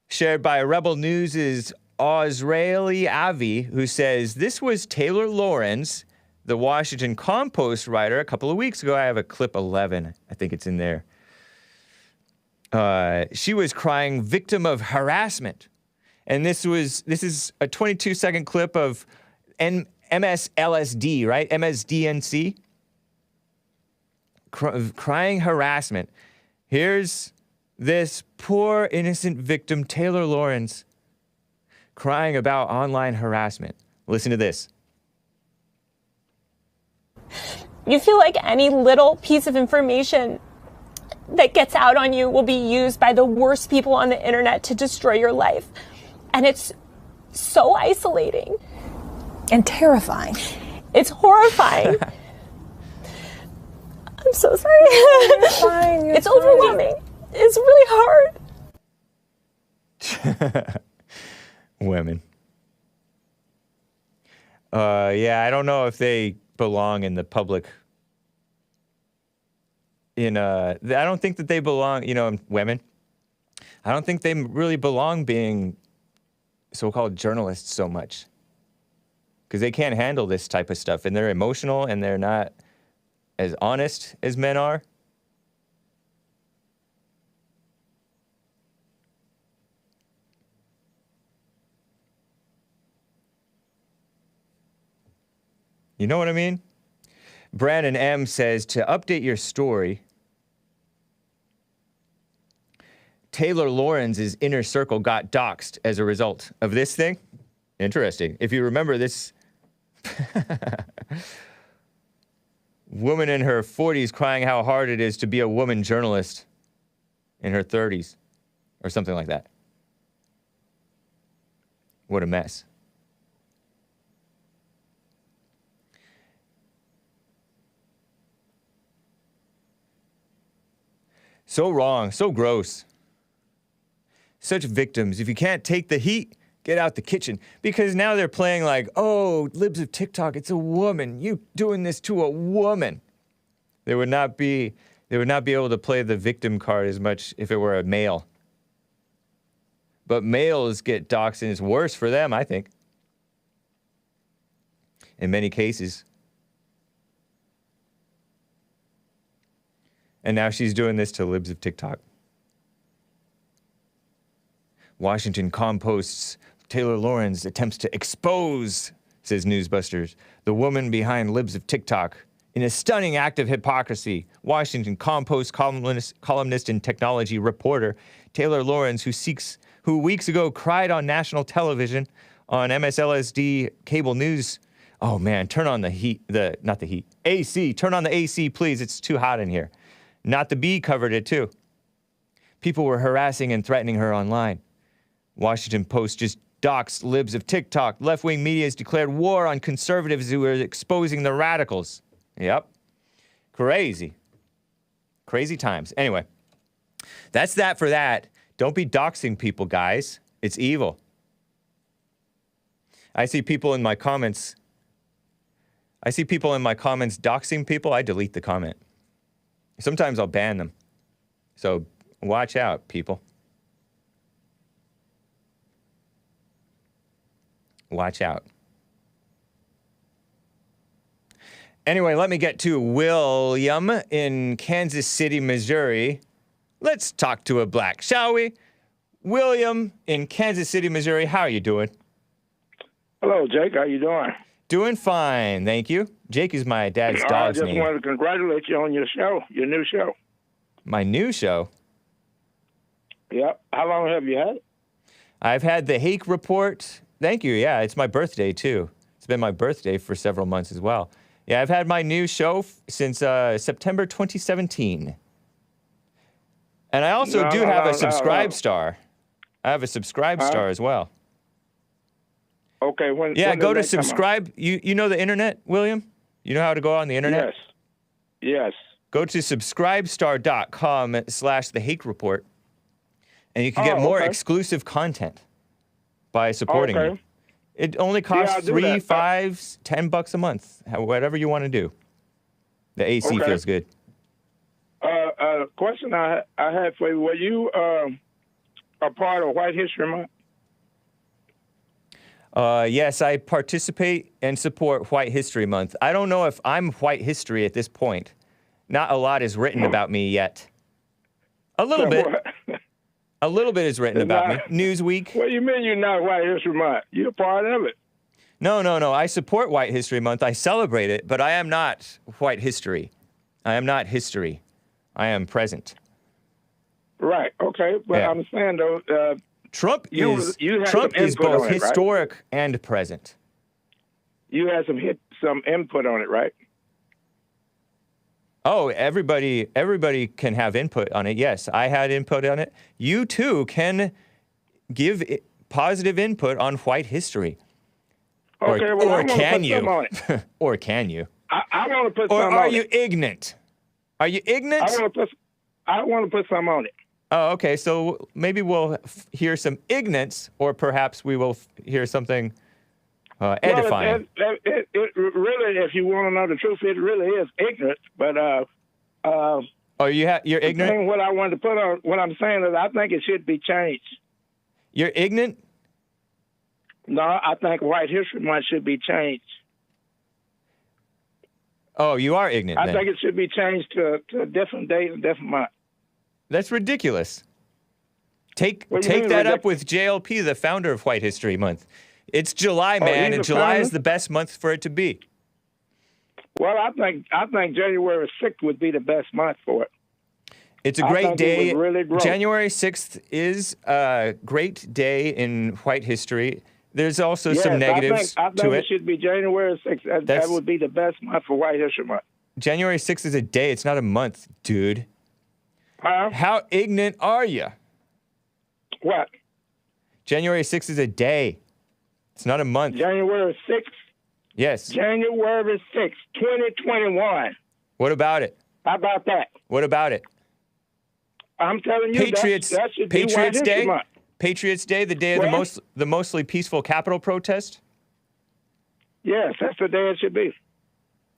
shared by Rebel News' Ozraeli Avi, who says, this was Taylor Lorenz, the Washington Compost writer, a couple of weeks ago. I have a clip 11. I think it's in there. She was crying victim of harassment. And this is a 22-second clip of MSLSD, right? MSDNC. Crying harassment. Here's this poor innocent victim, Taylor Lorenz, crying about online harassment. Listen to this. You feel like any little piece of information that gets out on you will be used by the worst people on the internet to destroy your life. And it's so isolating. And terrifying. It's horrifying. I'm so sorry. It's fine. It's overwhelming. It's really hard. Women. Yeah, I don't know if they belong in the public. I don't think that they belong, women. I don't think they really belong being so-called journalists so much. Because they can't handle this type of stuff, and they're emotional, and they're not as honest as men are. You know what I mean? Brandon M. says, to update your story, Taylor Lorenz's inner circle got doxxed as a result of this thing. Interesting. If you remember this woman in her 40s crying how hard it is to be a woman journalist in her 30s or something like that. What a mess. So wrong, so gross. Such victims. If you can't take the heat, get out the kitchen. Because now they're playing like, oh, Libs of Tik Tok, it's a woman. You doing this to a woman. They would not be able to play the victim card as much if it were a male. But males get doxxed, and it's worse for them, I think. In many cases. And now she's doing this to Libs of Tik Tok. Washington Compost's Taylor Lorenz attempts to expose, says Newsbusters, the woman behind Libs of Tik Tok. In a stunning act of hypocrisy, Washington Compost columnist and technology reporter Taylor Lorenz, who weeks ago cried on national television on MSLSD cable news. Oh man, turn on the heat, not the heat, AC, turn on the AC, please, it's too hot in here. Not the Bee covered it too. People were harassing and threatening her online. Washington Post just doxed Libs of Tik Tok. Left-wing media has declared war on conservatives who are exposing the radicals. Yep. Crazy. Crazy times. Anyway, that's that for that. Don't be doxing people, guys. It's evil. I see people in my comments doxing people. I delete the comment. Sometimes I'll ban them. So watch out, people. Watch out. Anyway, let me get to William in Kansas City, Missouri. Let's talk to a black, shall we? William in Kansas City, Missouri. How are you doing? Hello, Jake. How you doing? Doing fine, thank you. Jake is my dad's dog's name. I just wanted to congratulate you on your show, your new show. My new show? Yep. How long have you had it? I've had the Hake report. Thank you. Yeah, it's my birthday, too. It's been my birthday for several months as well. Yeah, I've had my new show since September 2017. And I also do have a subscribe star. I have a subscribe star as well. Okay. When go to subscribe. You know the internet, William? You know how to go on the internet? Yes. Go to subscribestar.com/the Hake report. And you can get more exclusive content by supporting me. It only costs $3, $5, $10 a month, whatever you want to do. The AC feels good. Question I had for you: were you a part of White History Month? Yes, I participate and support White History Month. I don't know if I'm white history at this point. Not a lot is written about me yet. A little bit. A little bit is written about me. Newsweek. What do you mean you're not White History Month? You're a part of it. No. I support White History Month. I celebrate it, but I am not white history. I am not history. I am present. Right. Okay. But I'm saying, though, Trump is both historic and present. You had some input on it, right? Oh, everybody can have input on it. Yes, I had input on it. You too can give positive input on white history. Okay, or can you? Or can you? I want to put some on it. Or are you ignorant? Are you ignorant? I want to put some on it. Oh, okay. So maybe we'll hear some ignorance, or perhaps we will hear something edifying. Well, it really, if you want to know the truth, it really is ignorant. But you're ignorant. What I wanted to put on, what I'm saying is, I think it should be changed. You're ignorant? No, I think White History Month should be changed. Oh, you are ignorant. I think it should be changed to a different date and different month. That's ridiculous. Take that up with JLP, the founder of White History Month. It's July, man, and July is the best month for it to be. Well, I think January 6th would be the best month for it. It's a great day. January 6th is a great day in white history. There's also some negatives I think to it should be January 6th. That would be the best month for White History Month. January 6th is a day. It's not a month, dude. Huh? How ignorant are you? What? January 6th is a day. It's not a month. January 6th? Yes. January 6th, 2021. What about it? How about that? What about it? I'm telling you, Patriots Day? Month. Patriots Day, the day of the mostly peaceful Capitol protest? Yes, that's the day it should be.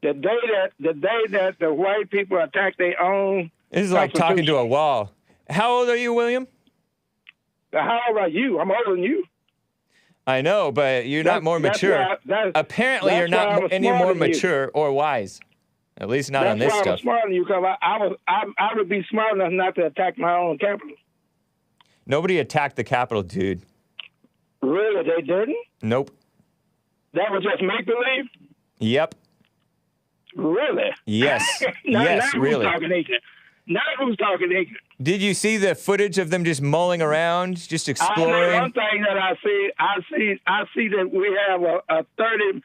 The day that the white people attack their own. This is like talking to a wall. How old are you, William? How old are you? I'm older than you. I know, but you're not more mature. Apparently, you're not any more mature or wise. At least not on this stuff. That's why I was smarter than you, because I would be smart enough not to attack my own capital. Nobody attacked the Capitol, dude. Really? They didn't? Nope. That was just make-believe? Yep. Really? Yes. Now really. Now who's talking ignorant? Did you see the footage of them just mulling around, just exploring? One thing that I see that we have a $30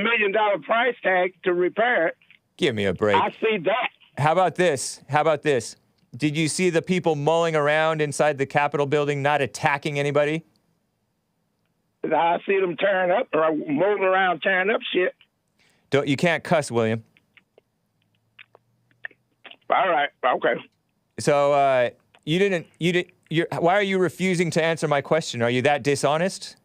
million price tag to repair it. Give me a break. I see that. How about this? Did you see the people mulling around inside the Capitol building, not attacking anybody? I see them tearing up or moving around tearing up shit. You can't cuss, William. All right, okay. So why are you refusing to answer my question? Are you that dishonest?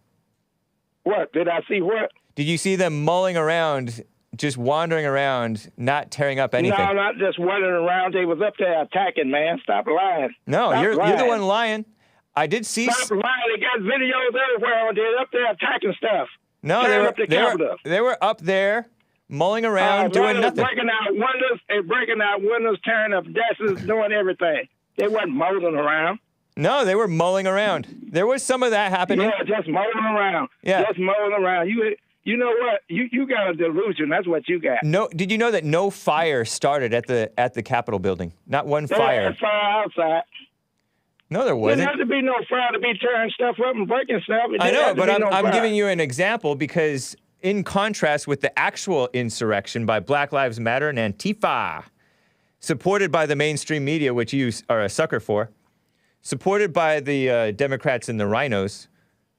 What? Did I see what? Did you see them mulling around, just wandering around, not tearing up anything? No, not just wandering around. They was up there attacking, man. Stop lying. No, Stop you're lying. the one lying. I did see. Stop lying. They got videos everywhere. They're up there attacking stuff. No, they were up there mulling around, doing nothing. Breaking out windows, tearing up desks, doing everything. They wasn't mulling around. No, they were mulling around. There was some of that happening. Yeah, just mulling around. Yeah. Just mulling around. You know what? You got a delusion. That's what you got. No, did you know that no fire started at the Capitol building? Not one fire. There was fire outside. No, there There wasn't. had to be no fire to be tearing stuff up and breaking stuff. I know, but I'm giving you an example because in contrast with the actual insurrection by Black Lives Matter and Antifa, supported by the mainstream media, which you are a sucker for, supported by the Democrats and the rhinos,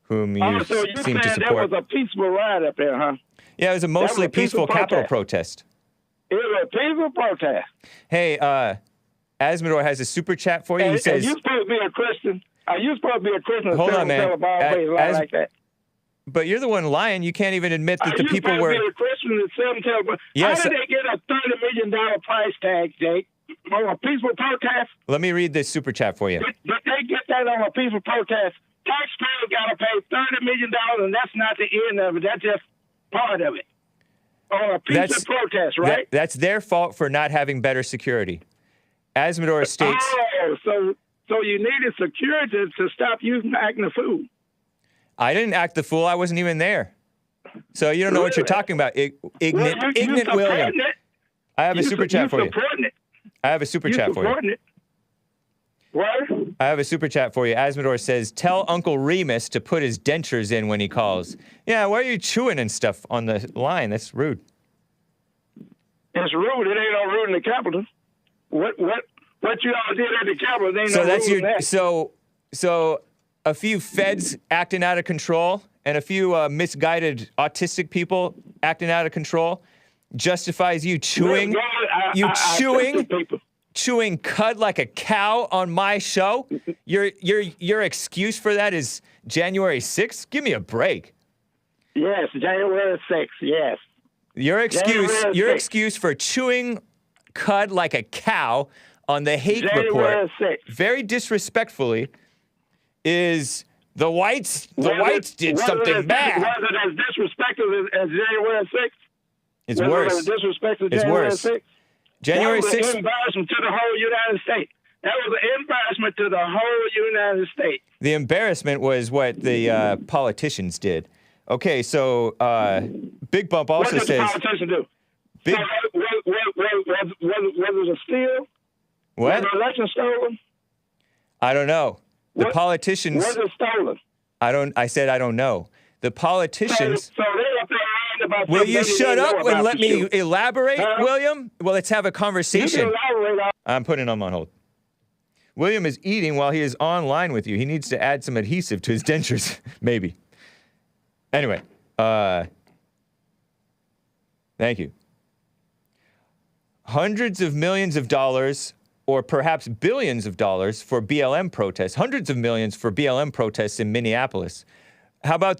whom you so you seem to saying support. that was a peaceful ride up there, huh? Yeah, it was a mostly a peaceful peaceful Capitol protest. It was a peaceful protest. Hey, Asmodor has a super chat for you. He And says, you supposed to be a Christian? Are you supposed to be a Christian? Hold on, man. Tell a bald-faced lie like that? but you're the one lying. You can't even admit that the people were. Are you supposed to be a Christian and tell them? Yes. How did they get a $30 million price tag, Jake, on a peaceful protest? Let me read this super chat for you. Did they get that on a peaceful protest? Taxpayers got to pay $30 million, and that's not the end of it. That's just part of it. On a peaceful protest, right? That's their fault for not having better security. Asmodor states. Oh, so you needed security to stop you from acting a fool. I didn't act the fool. I wasn't even there. So you don't know what you're talking about. Ignorant William. I have a super chat for you. I have a super chat for you. What? I have a super chat for you. Asmodor says, tell Uncle Reamus to put his dentures in when he calls. Yeah, why are you chewing and stuff on the line? That's rude. It's rude. It ain't no rude in the Capitol. What you all did at the Capitol, they ain't So no that's rude your in that. so a few feds acting out of control and a few misguided autistic people acting out of control justifies you chewing chewing cud like a cow on my show. Your excuse for that is January 6th? Give me a break. Yes, January 6th, yes. Your excuse for chewing cud like a cow on the Hake report, 6th. very disrespectfully, is the whites did something bad. Was it as disrespectful as January 6th? It's was worse. It as disrespectful as It's January worse. 6th? January That was 6th. an embarrassment to the whole United States. That was an embarrassment to the whole United States. The embarrassment was what the politicians did. Okay, so Big Bump also What did says. the politicians do? Big, So, was it a steal? what? Was the election stolen? I don't know. The What- politicians. Was it stolen? I said I don't know. The politicians. So they up there lying about Will something you they didn't shut know up about and let the me shoot. elaborate, Huh? William? Well, let's have a You conversation. can elaborate on. I'm putting him on hold. William is eating while he is online with you. He needs to add some adhesive to his dentures, maybe. Anyway, thank you. Hundreds of millions of dollars, or perhaps billions of dollars for BLM protests. Hundreds of millions for BLM protests in Minneapolis. How about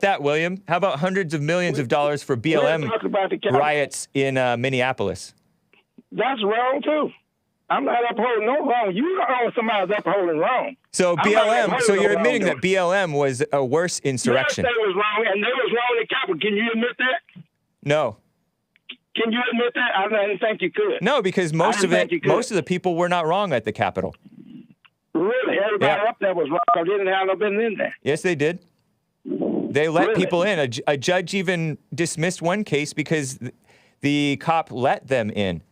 that, William? How about hundreds of millions of dollars for BLM talk about the Capitol. riots in Minneapolis? That's wrong too. I'm not upholding no wrong. You are somebody's upholding wrong. So I'm not BLM, upholding so no you're admitting that wrongdoing. BLM was a worse insurrection? Yes, they was wrong, and they was wrong in Capitol. Can you admit that? No. Can you admit that? I didn't think you could. No, because most didn't think you could. of the people were not wrong at the Capitol. Really? Everybody Yeah. up there was wrong. They didn't have no business in there. Yes, they did. They let Really? people in. A judge even dismissed one case because the cop let them in.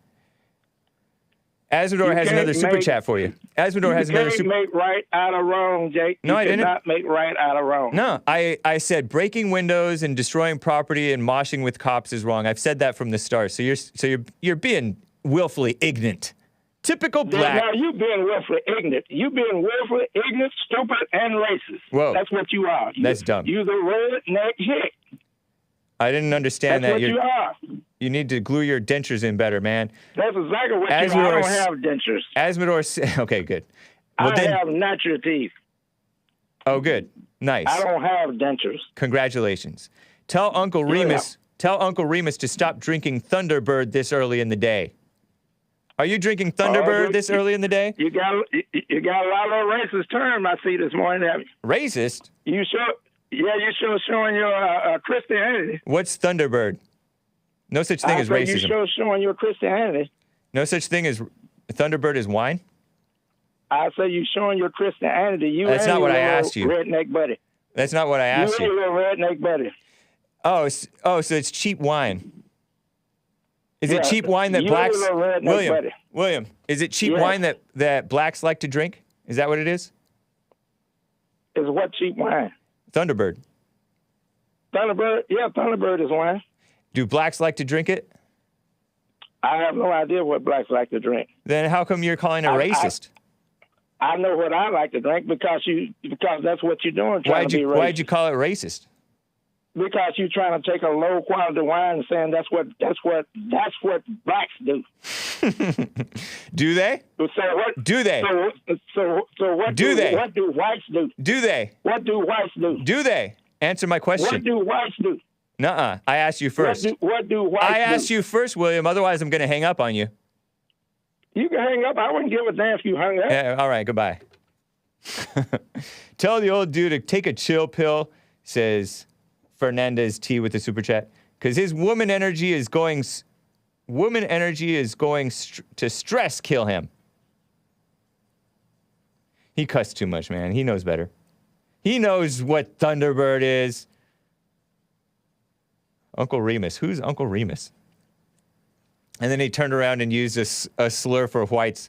Asmodor You has another can't super make- chat for you. Asmodor has You another can't super. make right out of wrong, Jake. No, you I didn't. cannot make right out of wrong. No, I said breaking windows and destroying property and moshing with cops is wrong. I've said that from the start. So you're being willfully ignorant. Typical black. Now, you being willfully ignorant. You being willfully ignorant, stupid, and racist. Whoa. That's what you are. That's dumb. You're the redneck hick. I didn't understand That's that. what you are. You need to glue your dentures in better, man. That's exactly what you are. I don't have dentures. Asmodor, okay, good. Well, I have natural teeth. Oh, good. Nice. I don't have dentures. Congratulations. Tell Uncle Reamus to stop drinking Thunderbird this early in the day. Are you drinking Thunderbird this early in the day? You got a lot of racist term I see this morning. Racist? You sure showing your Christianity. What's Thunderbird? No such thing as racism. You sure showing your Christianity. No such thing as Thunderbird is wine? I say you showing your Christianity. That's not what I asked you. Redneck buddy. That's not what I asked you. You little redneck buddy. Oh, so it's cheap wine. Is it cheap wine that blacks... William, is it cheap wine that blacks like to drink? Is that what it is? Is what cheap wine? Thunderbird. Thunderbird? Yeah, Thunderbird is wine. Do blacks like to drink it? I have no idea what blacks like to drink. Then how come you're calling it racist? I know what I like to drink because that's what you're doing. Why'd you call it racist? Because you're trying to take a low quality wine and saying that's what blacks do. Do they? So what? Do they? So what do they? What do whites do? Do they? What do whites do? Do they? Answer my question. What do whites do? Nuh-uh. I asked you first. What do whites do? I asked you first, William. Otherwise, I'm going to hang up on you. You can hang up. I wouldn't give a damn if you hung up. Yeah, all right. Goodbye. Tell the old dude to take a chill pill, says Fernandez T with the super chat, because his woman energy is going to stress kill him. He cussed too much, man. He knows better. He knows what Thunderbird is. Uncle Reamus. Who's Uncle Reamus? And then he turned around and used a slur for whites,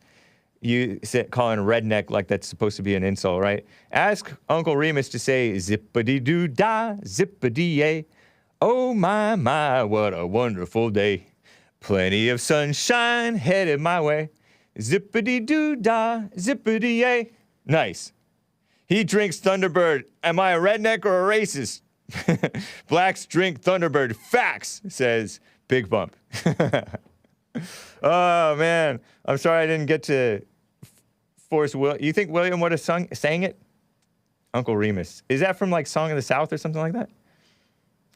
calling redneck like that's supposed to be an insult, right? Ask Uncle Reamus to say zip-a-dee-doo-dah, zip-a-dee-yay. Oh, my, what a wonderful day. Plenty of sunshine headed my way. Zip-a-dee-doo-dah, zip-a-dee-yay. Nice. He drinks Thunderbird. Am I a redneck or a racist? Blacks drink Thunderbird. Facts, says Big Bump. Oh, man. I'm sorry I didn't get to force Will. You think William would have sang it? Uncle Reamus. Is that from, like, Song of the South or something like that?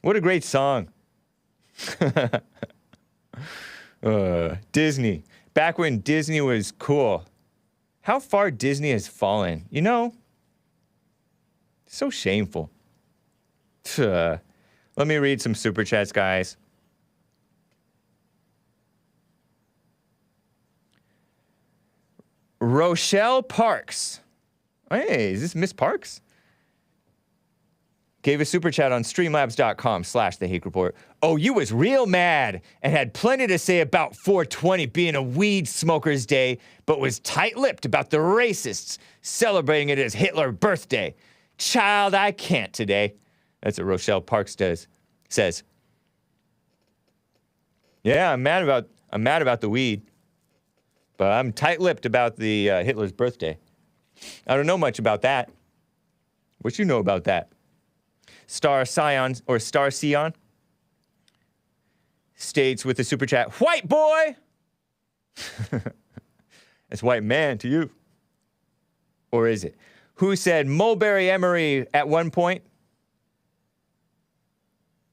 What a great song. Disney. Back when Disney was cool. How far Disney has fallen. You know? So shameful. Let me read some super chats, guys. Rochelle Parks. Hey, is this Miss Parks? Gave a super chat on streamlabs.com/The Hake Report. Oh, you was real mad and had plenty to say about 420 being a weed smoker's day, but was tight-lipped about the racists celebrating it as Hitler's birthday. Child, I can't today. That's what Rochelle Parks says. Yeah, I'm mad about the weed. But I'm tight-lipped about the Hitler's birthday. I don't know much about that. What you know about that? Star SION states with the super chat, white boy! That's white man to you. Or is it? Who said Mulberry Emery at one point?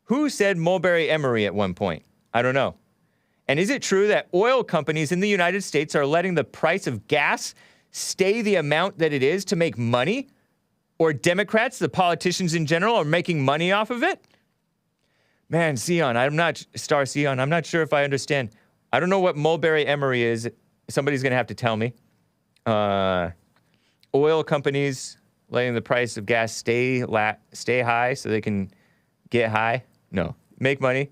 Who said Mulberry Emery at one point? I don't know. And is it true that oil companies in the United States are letting the price of gas stay the amount that it is to make money? Or Democrats, the politicians in general, are making money off of it? Man, SION, I'm not sure if I understand. I don't know what Mulberry Emery is. Somebody's going to have to tell me. Oil companies letting the price of gas stay high so they can get high? No. Make money?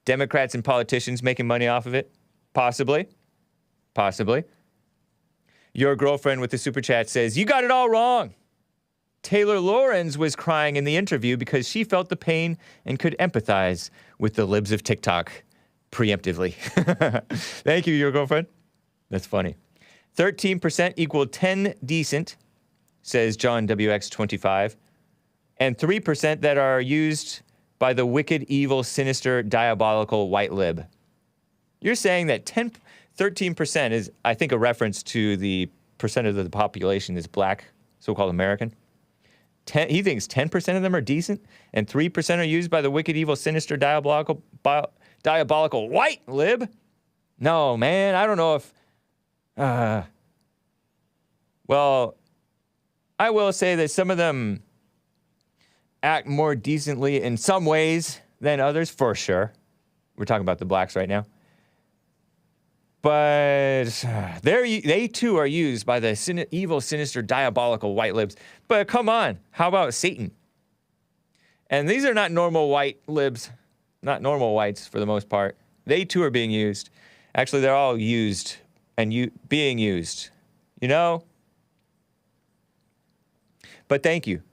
Democrats and politicians making money off of it? Possibly. Possibly. Your girlfriend with the super chat says, you got it all wrong. Taylor Lorenz was crying in the interview because she felt the pain and could empathize with the libs of TikTok preemptively. Thank you, your girlfriend. That's funny. 13% equal 10 decent, says John WX25. And 3% that are used by the wicked, evil, sinister, diabolical white lib. You're saying that 13% is, I think, a reference to the percentage of the population is black, so-called American. He thinks 10% of them are decent, and 3% are used by the wicked, evil, sinister, diabolical white lib. No, man, I don't know if... well, I will say that some of them act more decently in some ways than others, for sure. We're talking about the blacks right now. But they too are used by the evil, sinister, diabolical white libs. But come on, how about Satan? And these are not normal white libs, not normal whites for the most part. They too are being used. Actually, they're all used and being used, you know? But thank you.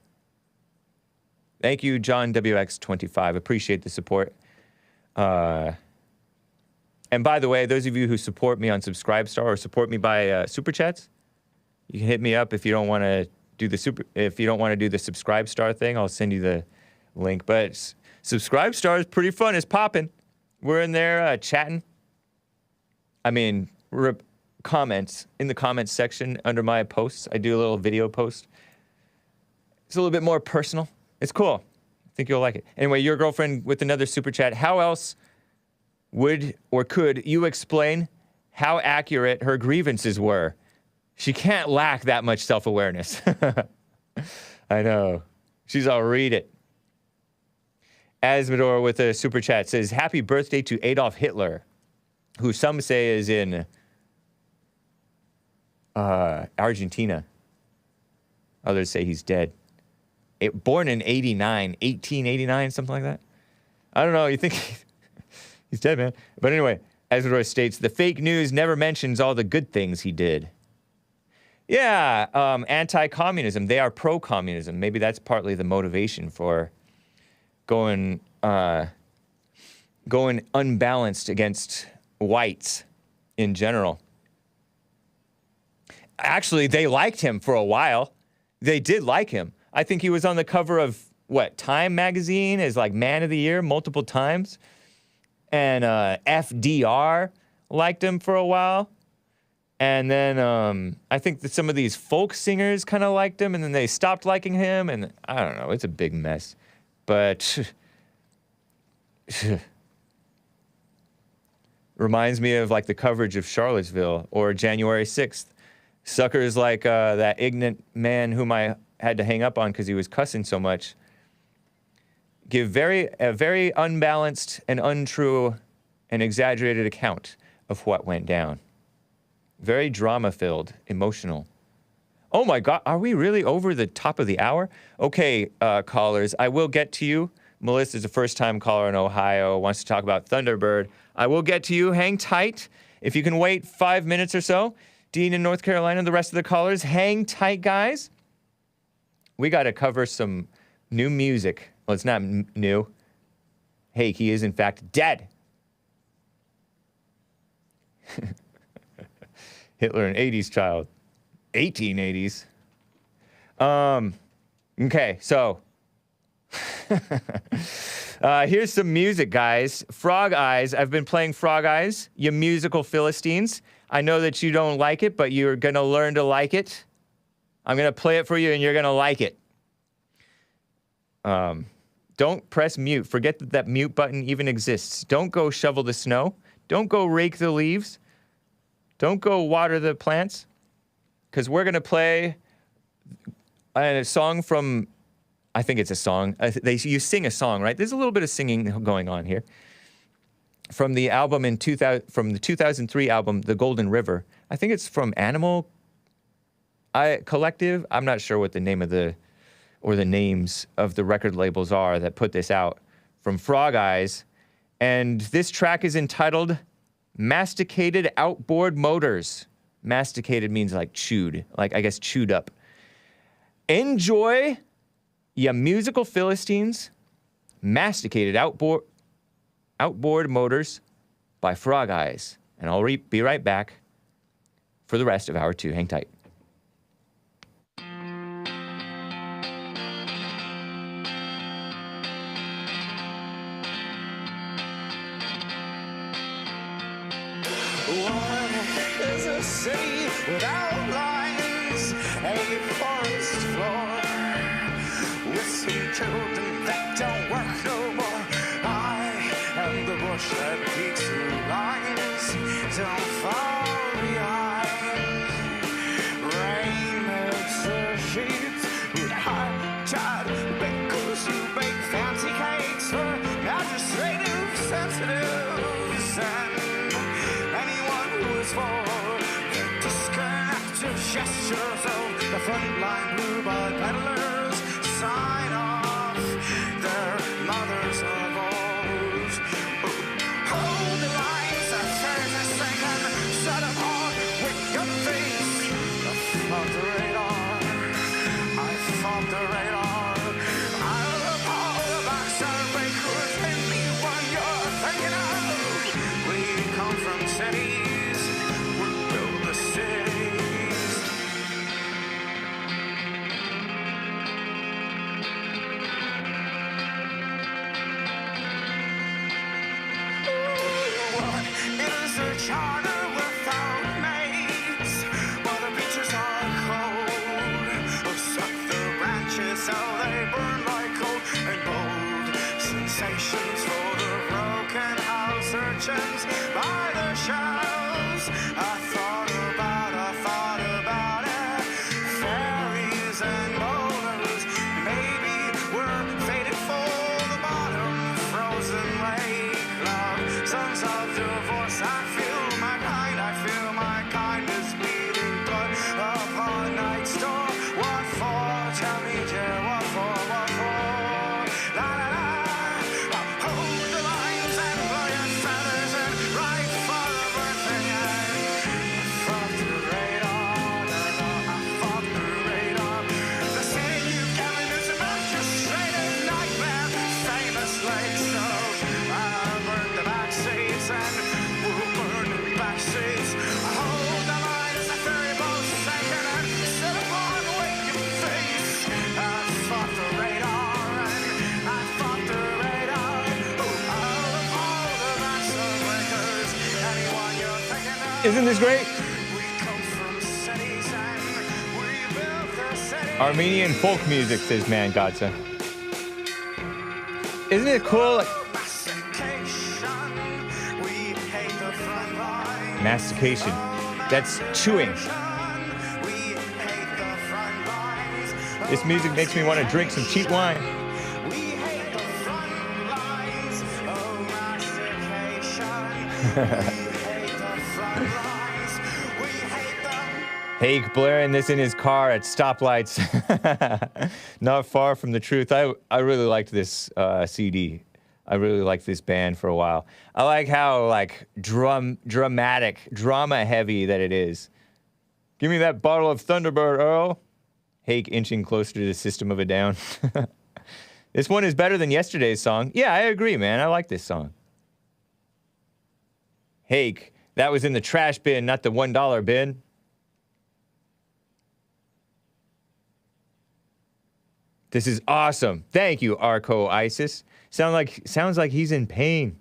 Thank you, John WX25. Appreciate the support. And by the way, those of you who support me on Subscribestar or support me by Super Chats, you can hit me up if you don't want to do the Subscribestar thing. I'll send you the link. But Subscribestar is pretty fun. It's popping. We're in there chatting. I mean, comments in the comments section under my posts. I do a little video post. It's a little bit more personal. It's cool. I think you'll like it. Anyway, your girlfriend with another super chat. How else would or could you explain how accurate her grievances were? She can't lack that much self-awareness. I know. I'll read it. Asmodor with a super chat says, happy birthday to Adolf Hitler, who some say is in Argentina. Others say he's dead. Born in 1889, something like that. I don't know. You think he's dead, man. But anyway, Asmodor states, the fake news never mentions all the good things he did. Yeah, anti-communism. They are pro-communism. Maybe that's partly the motivation for going unbalanced against whites in general. Actually, they liked him for a while. They did like him. I think he was on the cover of, Time magazine as, Man of the Year multiple times. And FDR liked him for a while. And then I think that some of these folk singers kind of liked him, and then they stopped liking him, and I don't know. It's a big mess. But reminds me of, the coverage of Charlottesville or January 6th. Suckers like that ignorant man whom I had to hang up on because he was cussing so much, give a very unbalanced and untrue and exaggerated account of what went down. Very drama-filled, emotional. Oh my God, are we really over the top of the hour? Okay, callers, I will get to you. Melissa's a first-time caller in Ohio, wants to talk about Thunderbird. I will get to you. Hang tight. If you can wait 5 minutes or so. Dean in North Carolina, the rest of the callers, hang tight, guys. We got to cover some new music. Well, it's not new. Hake, he is in fact dead. Hitler, an 80s child. 1880s. Okay, so. Here's some music, guys. Frog Eyes. I've been playing Frog Eyes, you musical Philistines. I know that you don't like it, but you're going to learn to like it. I'm going to play it for you, and you're going to like it. Don't press mute. Forget that mute button even exists. Don't go shovel the snow. Don't go rake the leaves. Don't go water the plants. Because we're going to play a song from, I think it's a song. You sing a song, right? There's a little bit of singing going on here. From the album from the 2003 album, The Golden River. I think it's from Animal Collective. I'm not sure what the name of the names of the record labels are that put this out. From Frog Eyes. And this track is entitled Masticated Outboard Motors. Masticated means chewed. I guess chewed up. Enjoy, ya musical Philistines. Masticated Outboard Motors by Frog Eyes. And I'll be right back for the rest of hour 2. Hang tight. What is a city without lines? A forest floor with some children that don't work no more. I am the bush that peeks through lines. Don't fall behind. Rain makes the sheets with high tide. Bakers who bake fancy cakes for administrative sensitives and for the disconnected gestures of the frontline blue-eyed peddlers sign off their mothers of old. Hold the lines that turn a second, set them on with your face. I fought the radar, I fought the radar. I love all the backside breakers, anyone you're thinking of. We come from cities. Charter without mates, while the beaches are cold. Oh, suck the branches so they burn like coal and bold. Sensations for the broken house urchins by the shells. I thought about it. Fairies and boulders, maybe we're fated for the bottom. Frozen lake love, sons of divorce. I feel my kindness beating blood upon night's door. What for? Tell me, dear, what for? La la la. Hold the lines and blow your feathers and ride for the birthday end. I fought the radar, I fought the radar. The city you've given is a magistrated nightmare. Famous lake stove. I burned the back seats and we'll burn the back seats. Hold the line as a ferry boat sinking and sit upon wake your face. I fought the radar and I fought the radar. Oh, all the backs of breakers, anyone you're thinking of. Isn't this great? We come from cities and we built the city. Armenian folk music, says Man Godsa. Isn't it cool? Mastication. That's chewing. This music makes me want to drink some cheap wine. Hake blaring this in his car at stoplights. Not far from the truth. I really liked this CD. I really liked this band for a while. I like how like dramatic, drama heavy that it is. Give me that bottle of Thunderbird, Earl. Hake inching closer to the System of a Down. This one is better than yesterday's song. Yeah, I agree, man. I like this song. Hake, that was in the trash bin, not the $1 bin. This is awesome. Thank you, Arco Isis. Sounds like he's in pain.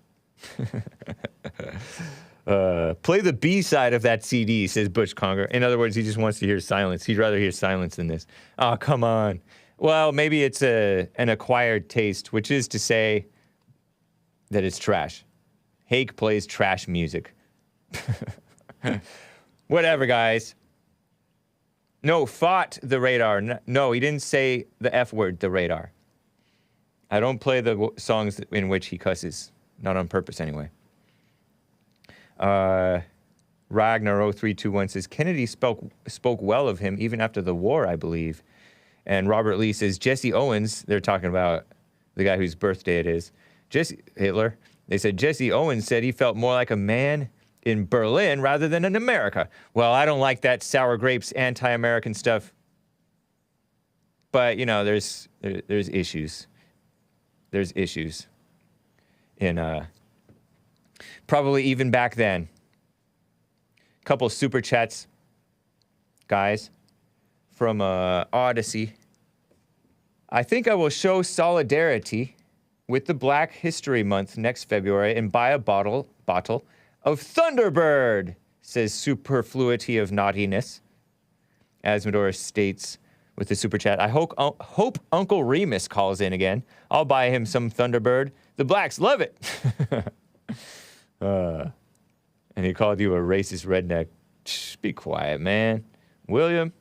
Play the B side of that CD, says Butch Conger. In other words, he just wants to hear silence. He'd rather hear silence than this. Oh, come on. Well, maybe it's an acquired taste, which is to say that it's trash. Hake plays trash music. Whatever, guys. No, fought the radar. No, he didn't say the F word, the radar. I don't play the songs in which he cusses. Not on purpose, anyway. Ragnar0321 says, Kennedy spoke well of him even after the war, I believe. And Robert Lee says, Jesse Owens, they're talking about the guy whose birthday it is. Hitler. They said, Jesse Owens said he felt more like a man in Berlin rather than in America. Well, I don't like that sour grapes anti-American stuff. But, you know, there's issues. There's issues in, probably even back then. Couple super chats. guys, from Odyssey. I think I will show solidarity with the Black History Month next February and buy a bottle of Thunderbird, says Superfluity of Naughtiness. Asmodor states with the super chat, I hope Uncle Reamus calls in again. I'll buy him some Thunderbird. The blacks love it. And he called you a racist redneck. Shh, be quiet, man. William,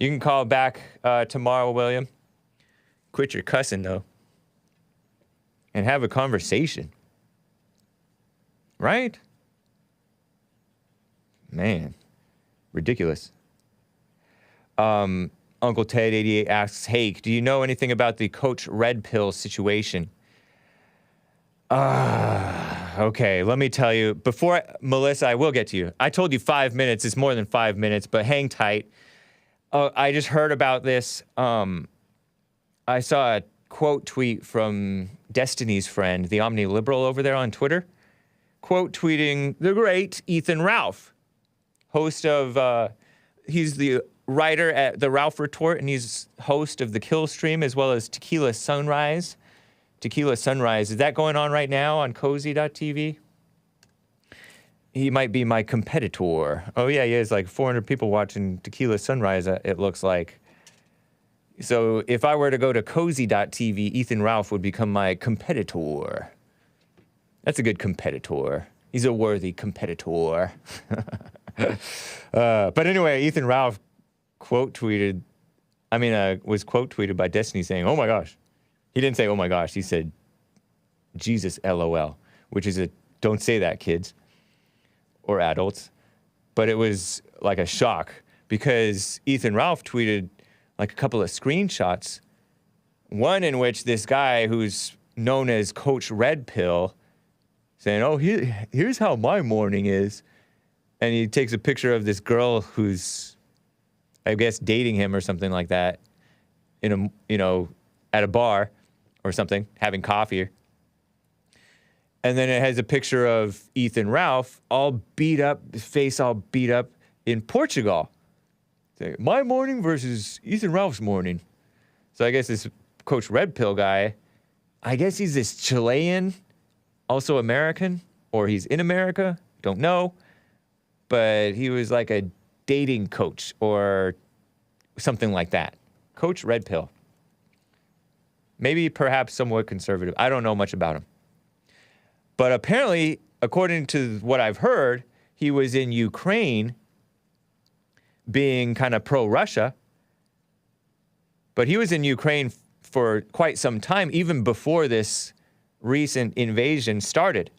you can call back tomorrow, William. Quit your cussing, though. And have a conversation. Right? Man. Ridiculous. Uncle Ted 88 asks, Hake, do you know anything about the Coach Red Pill situation? Okay, let me tell you. Melissa, I will get to you. I told you 5 minutes. It's more than 5 minutes, but hang tight. I just heard about this. I saw a quote tweet from Destiny's friend, the omni-liberal over there on Twitter. Quote tweeting the great Ethan Ralph, host of, he's the writer at the Ralph Retort, and he's host of the Kill Stream as well as Tequila Sunrise. Tequila Sunrise, is that going on right now on cozy.tv? He might be my competitor. Oh yeah, he has like 400 people watching Tequila Sunrise, it looks like. So if I were to go to cozy.tv, Ethan Ralph would become my competitor. That's a good competitor. He's a worthy competitor. But anyway, Ethan Ralph was quote tweeted by Destiny saying, oh my gosh. He didn't say, oh my gosh. He said, Jesus LOL, which is don't say that, kids or adults. But it was like a shock because Ethan Ralph tweeted like a couple of screenshots. One in which this guy who's known as Coach Red Pill saying, oh, here's how my morning is. And he takes a picture of this girl who's, I guess, dating him or something like that in at a bar or something, having coffee. And then it has a picture of Ethan Ralph all beat up, his face all beat up in Portugal. It's like, my morning versus Ethan Ralph's morning. So I guess this Coach Red Pill guy, I guess he's this Chilean, also American, or he's in America, don't know. But he was like a dating coach or something like that. Coach Red Pill. Maybe perhaps somewhat conservative. I don't know much about him. But apparently, according to what I've heard, he was in Ukraine being kind of pro-Russia. But he was in Ukraine for quite some time, even before this recent invasion started.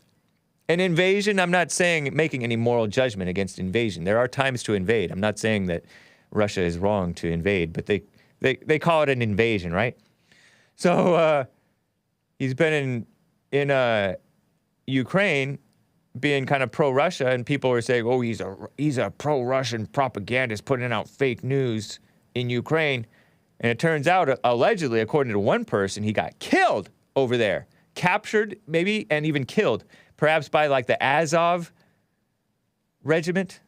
An invasion, I'm not saying making any moral judgment against invasion. There are times to invade. I'm not saying that Russia is wrong to invade, but they call it an invasion, right? So he's been in Ukraine being kind of pro-Russia, and people are saying, oh, he's a pro-Russian propagandist putting out fake news in Ukraine. And it turns out, allegedly, according to one person, he got killed over there. Captured, maybe, and even killed. Perhaps by like the Azov regiment,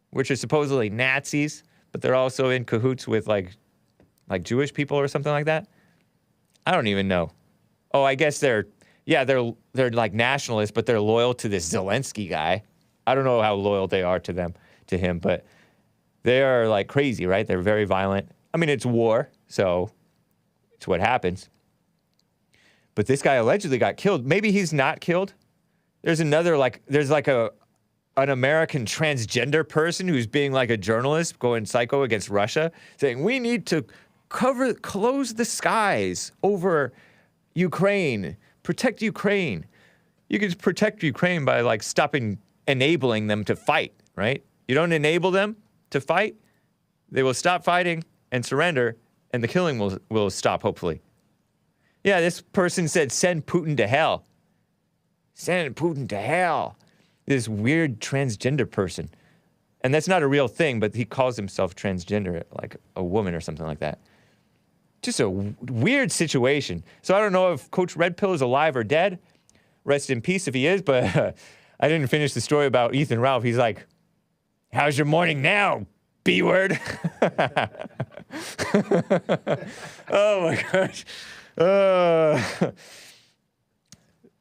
which are supposedly Nazis, but they're also in cahoots with like Jewish people or something like that. I don't even know. Oh, I guess they're like nationalists, but they're loyal to this Zelensky guy. I don't know how loyal they are to him, but they are like crazy, right? They're very violent. I mean, it's war, so it's what happens. But this guy allegedly got killed. Maybe he's not killed. There's another, there's an American transgender person who's being like a journalist going psycho against Russia, saying we need to close the skies over Ukraine, protect Ukraine. You can protect Ukraine by like enabling them to fight, right? You don't enable them to fight, they will stop fighting and surrender, and the killing will stop, hopefully. Yeah, this person said, send Putin to hell. Send Putin to hell. This weird transgender person. And that's not a real thing, but he calls himself transgender, like a woman or something like that. Just a weird situation. So I don't know if Coach Red Pill is alive or dead. Rest in peace if he is, but I didn't finish the story about Ethan Ralph. He's like, how's your morning now, B word. Oh my gosh.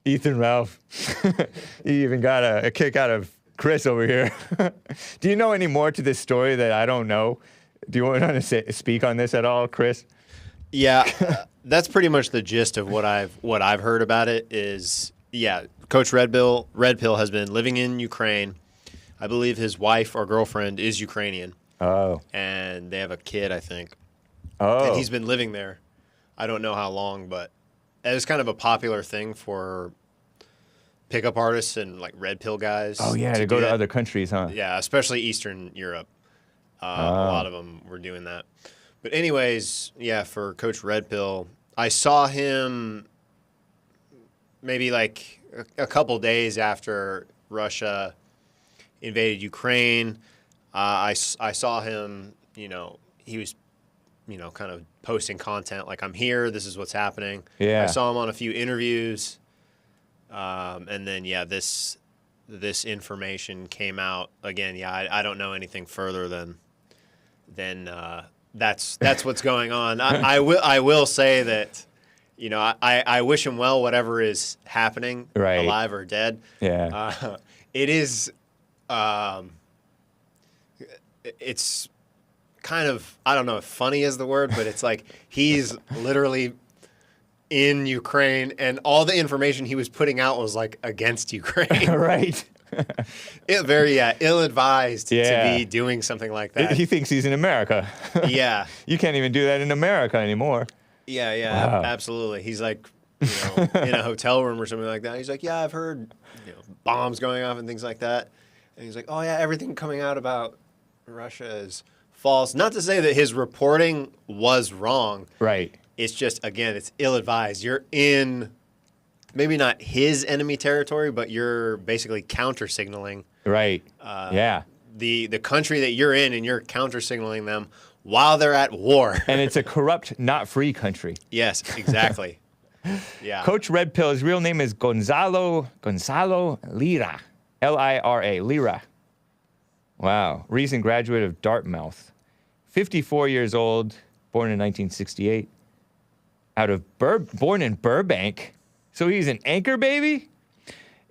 Ethan Ralph. He even got a kick out of Chris over here. Do you know any more to this story that I don't know? Do you want to speak on this at all, Chris? Yeah, that's pretty much the gist of what I've heard about it. Is Coach Red Pill has been living in Ukraine. I believe his wife or girlfriend is Ukrainian. Oh. And they have a kid, I think. Oh. And he's been living there. I don't know how long, but it's kind of a popular thing for pickup artists and like red pill guys. Oh yeah, to go to other countries, huh? Yeah, especially Eastern Europe. A lot of them were doing that. But anyways, for Coach Red Pill, I saw him maybe like a couple days after Russia invaded Ukraine. I saw him, he was, kind of posting content like, I'm here, this is what's happening. Yeah. I saw him on a few interviews. And then, this information came out again. I don't know anything further than that's what's going on. I will say that, I wish him well, whatever is happening, right, alive or dead. Yeah. It is, it's kind of, I don't know if funny is the word, but it's like he's literally in Ukraine and all the information he was putting out was like against Ukraine. Right. Very ill-advised to be doing something like that. He thinks he's in America. Yeah. You can't even do that in America anymore. Yeah, Wow. Absolutely. He's like, in a hotel room or something like that. He's like, yeah, I've heard bombs going off and things like that. And he's like, oh yeah, everything coming out about Russia is false. Not to say that his reporting was wrong. Right. It's just, again, it's ill-advised. You're in maybe not his enemy territory, but you're basically counter-signaling. Right. The country that you're in, and you're counter-signaling them while they're at war. And it's a corrupt, not free country. Yes, exactly. Yeah. Coach Red Pill, his real name is Gonzalo Lira. Lira. Lira. Wow. Recent graduate of Dartmouth. 54 years old, born in 1968. Born in Burbank. So he's an anchor baby?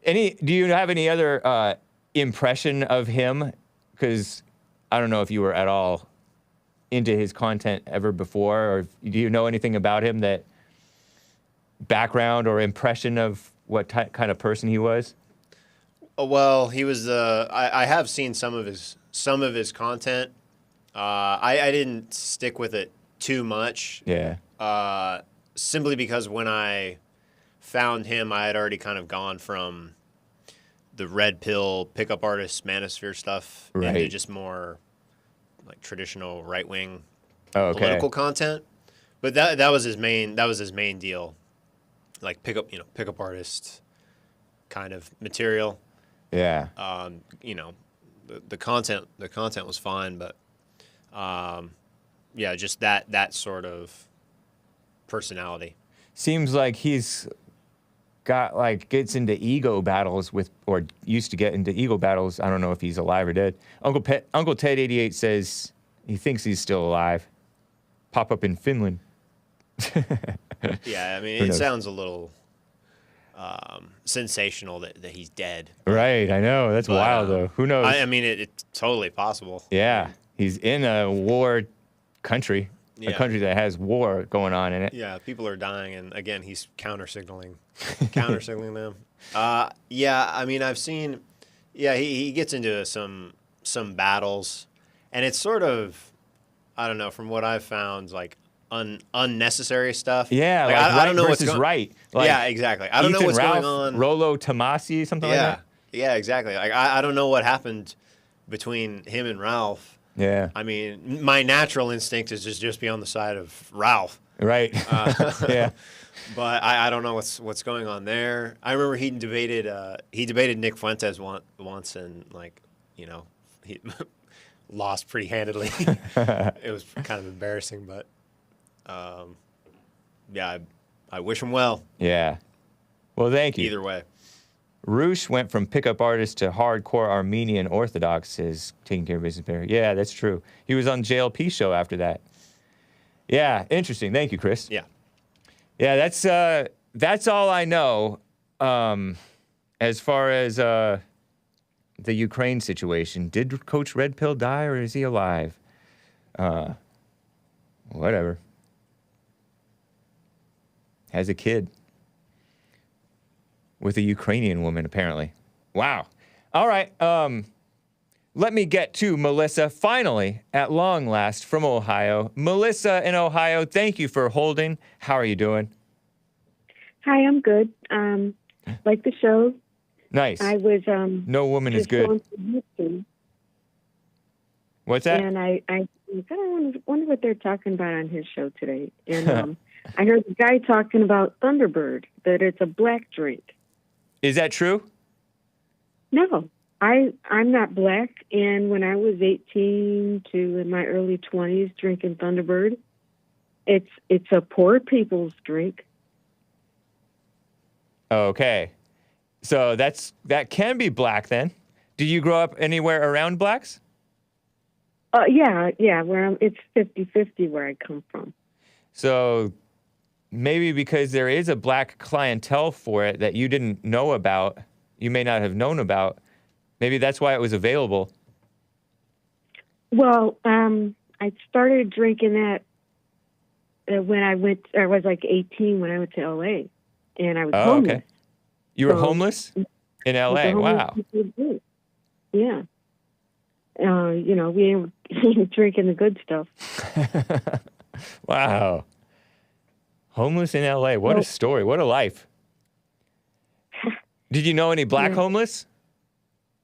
Do you have any other impression of him? Because I don't know if you were at all into his content ever before, or do you know anything about him, that background or impression of what kind of person he was? Well, he was I have seen some of his content. I didn't stick with it too much. Yeah. Simply because when I found him, I had already kind of gone from the red pill pickup artist manosphere stuff into just more like traditional right wing political content. But that was his main deal, like pickup artist kind of material. Yeah. The content was fine, but just that sort of personality. Seems like he's gets into ego battles or used to get into ego battles. I don't know if he's alive or dead. Uncle Ted 88 says he thinks he's still alive. Pop up in Finland. Yeah, I mean, it sounds a little sensational that he's dead. Right, I know. That's wild, though. Who knows? I mean, it's totally possible. Yeah, he's in a war country. A country that has war going on in it. Yeah, people are dying, and again, he's counter-signaling them. I mean, I've seen, he gets into some battles, and it's sort of, I don't know, from what I've found, like unnecessary stuff. Yeah, like I don't know what's right. Like, yeah, exactly. I don't know what's going on. Rollo Tomasi, something like that. Yeah, exactly. Like I don't know what happened between him and Ralph. Yeah. I mean, my natural instinct is just be on the side of Ralph. Right. Yeah. But I don't know what's going on there. I remember he debated Nick Fuentes once, and he lost pretty handedly. It was kind of embarrassing, but I wish him well. Yeah. Well, thank you. Either way. Roosh went from pickup artist to hardcore Armenian Orthodox, says Taking Care of Business Bear. Yeah, that's true. He was on JLP show after that. Yeah, interesting. Thank you, Chris. Yeah. Yeah, that's all I know as far as the Ukraine situation. Did Coach Red Pill die or is he alive? Whatever. Has a kid with a Ukrainian woman, apparently. Wow. All right. Let me get to Melissa, finally, at long last, from Ohio. Melissa in Ohio, thank you for holding. How are you doing? Hi, I'm good. Like the show. Nice. I was No woman is just good. going through YouTube, What's that? and I kind of wonder what they're talking about on his show today. And I heard the guy talking about Thunderbird, that it's a black drink. Is that true? No, I'm not black, and when I was 18 to in my early 20s drinking Thunderbird, it's a poor people's drink. Okay. So that can be black then. Did you grow up anywhere around blacks? Yeah. It's 50-50 where I come from. So maybe because there is a black clientele for it that you didn't know about, you may not have known about, maybe that's why it was available. Well, I started drinking that when I was like 18 when I went to LA, and I was homeless. Okay. You were So- homeless in LA. Wow. Yeah. We ain't drinking the good stuff. Wow. Homeless in LA. What a story. What a life. Did you know any black Yeah. homeless?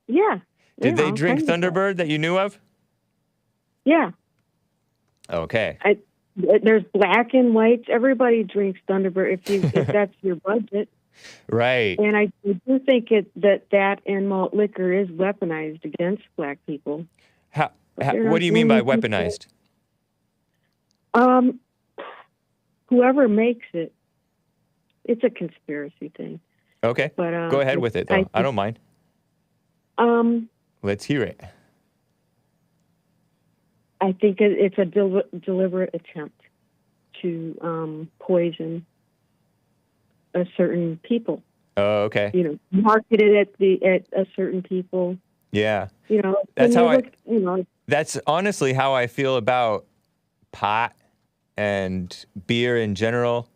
Yeah. Did they all drink kinds of stuff. Thunderbird that you knew of? Yeah. Okay. There's black and whites. Everybody drinks Thunderbird if that's your budget. Right. And I do think that and malt liquor is weaponized against black people. What do you mean by weaponized? Whoever makes it, it's a conspiracy thing. Okay. But go ahead with it, though. I don't mind. Let's hear it. I think it's a deliberate attempt to poison a certain people. Oh, okay. Market it at a certain people. Yeah. That's how That's honestly how I feel about pot and beer in general.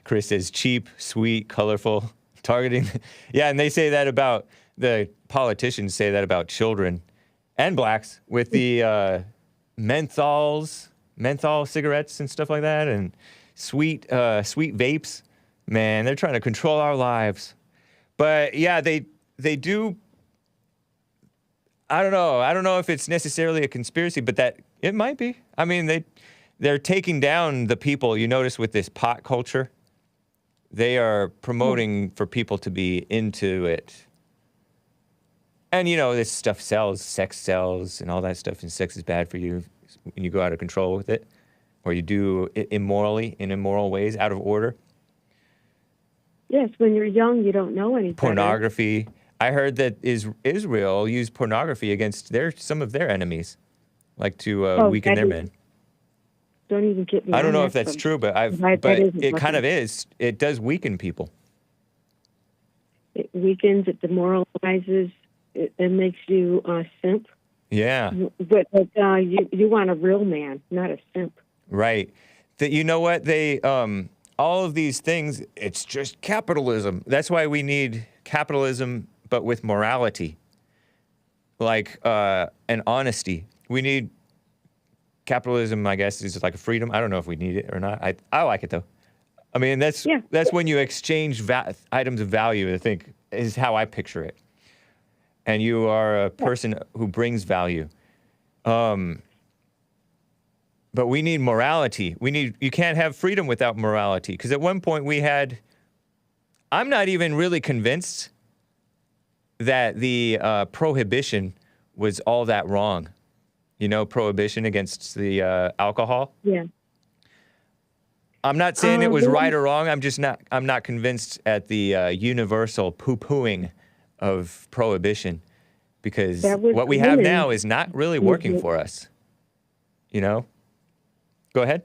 Chris says cheap, sweet, colorful, targeting. Yeah, and they say that about, the politicians say that about children and blacks with the menthol cigarettes and stuff like that, and sweet vapes. Man, they're trying to control our lives. But yeah, they do. I don't know if it's necessarily a conspiracy, but that it might be. I mean, they're taking down the people. You notice with this pot culture, they are promoting for people to be into it. And this stuff sells, sex sells, and all that stuff, and sex is bad for you when you go out of control with it, or you do it immorally, in immoral ways, out of order. Yes, when you're young, you don't know any better. Pornography. I heard that Israel used pornography against some of their enemies, like to weaken their men. Don't even get me. I don't on know that if that's subject. true, but it kind of is. It does weaken people. It weakens. It demoralizes. It makes you a simp. Yeah. But you want a real man, not a simp. Right. You know what? They all of these things. It's just capitalism. That's why we need capitalism, but with morality, like and honesty. We need capitalism. I guess is like a freedom. I don't know if we need it or not. I like it though. I mean, that's when you exchange items of value. I think is how I picture it. And you are a person who brings value. But we need morality. You can't have freedom without morality. Because at one point I'm not even really convinced that the prohibition was all that wrong. Prohibition against the alcohol. Yeah. I'm not saying it was Well, right or wrong. I'm not convinced at the universal poo-pooing of prohibition, because That was what we have women. now is not really working for us. You know? Go ahead.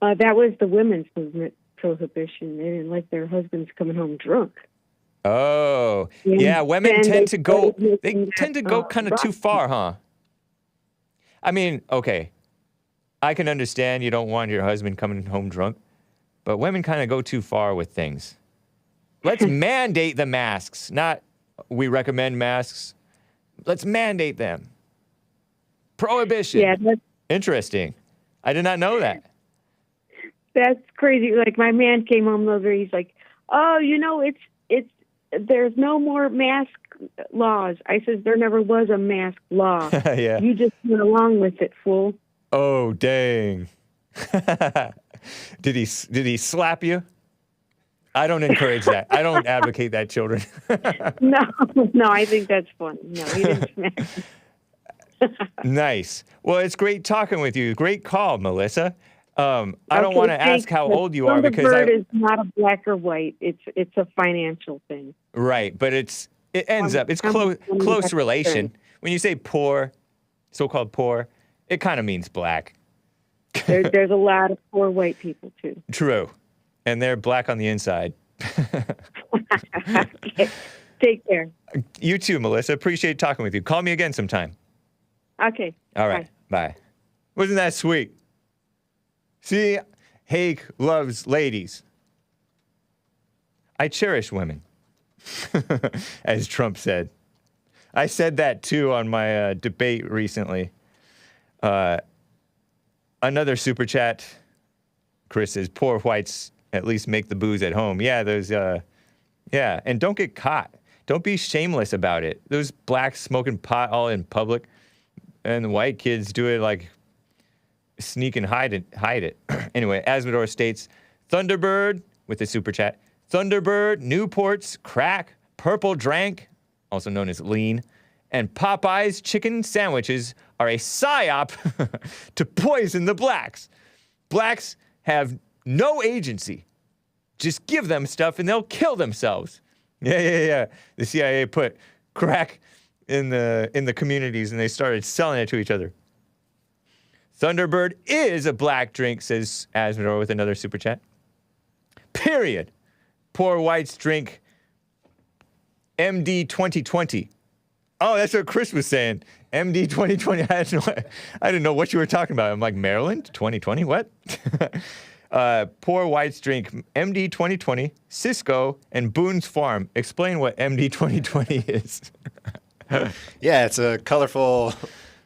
That was the women's movement prohibition. They didn't like their husbands coming home drunk. Oh, And yeah. Women then tend to go. started They making tend to that, go kind of too rock. far, huh? I mean, okay, I can understand you don't want your husband coming home drunk, but women kind of go too far with things. Let's mandate the masks. Not we recommend masks. Let's mandate them. Prohibition. Yeah, Interesting. I did not know that. that's crazy. Like my man came home the other day. He's like, "Oh, it's there's no more mask laws." I said, "There never was a mask law. Yeah. You just went along with it, fool." Oh, dang. Did he slap you? I don't encourage that. I don't advocate that, children. No, I think that's funny. No, he didn't smack me. Nice. Well, it's great talking with you. Great call, Melissa. I don't Okay, want to ask thanks. how The old you are because Thunderbird is not a black or white. It's a financial thing. right, but it ends up it's I'm close concerned. relation. When you say poor, so-called poor, it kind of means black. There's a lot of poor white people too. True, and they're black on the inside. Okay. Take care. You too, Melissa. Appreciate talking with you. Call me again sometime. Okay. All right. Bye. Wasn't that sweet? See, Hake loves ladies. I cherish women, as Trump said. I said that too on my debate recently. Another super chat. Chris says, poor whites at least make the booze at home. Yeah, yeah, and don't get caught. Don't be shameless about it. Those blacks smoking pot all in public, and the white kids do it like sneak and hide it. Anyway, Asmodor states, Thunderbird, with the super chat, Thunderbird, Newport's, crack, purple drank, also known as lean, and Popeye's chicken sandwiches are a psyop to poison the blacks. Blacks have no agency. Just give them stuff and they'll kill themselves. Yeah. The CIA put crack in the communities and they started selling it to each other. Thunderbird is a black drink, says Asmodor with another super chat. Period. Poor whites drink MD 2020. Oh, that's what Chris was saying. MD 2020. I didn't know what you were talking about. I'm like, Maryland 2020? What? Poor whites drink MD 2020, Cisco, and Boone's Farm. Explain what MD 2020 is. Yeah, it's a colorful,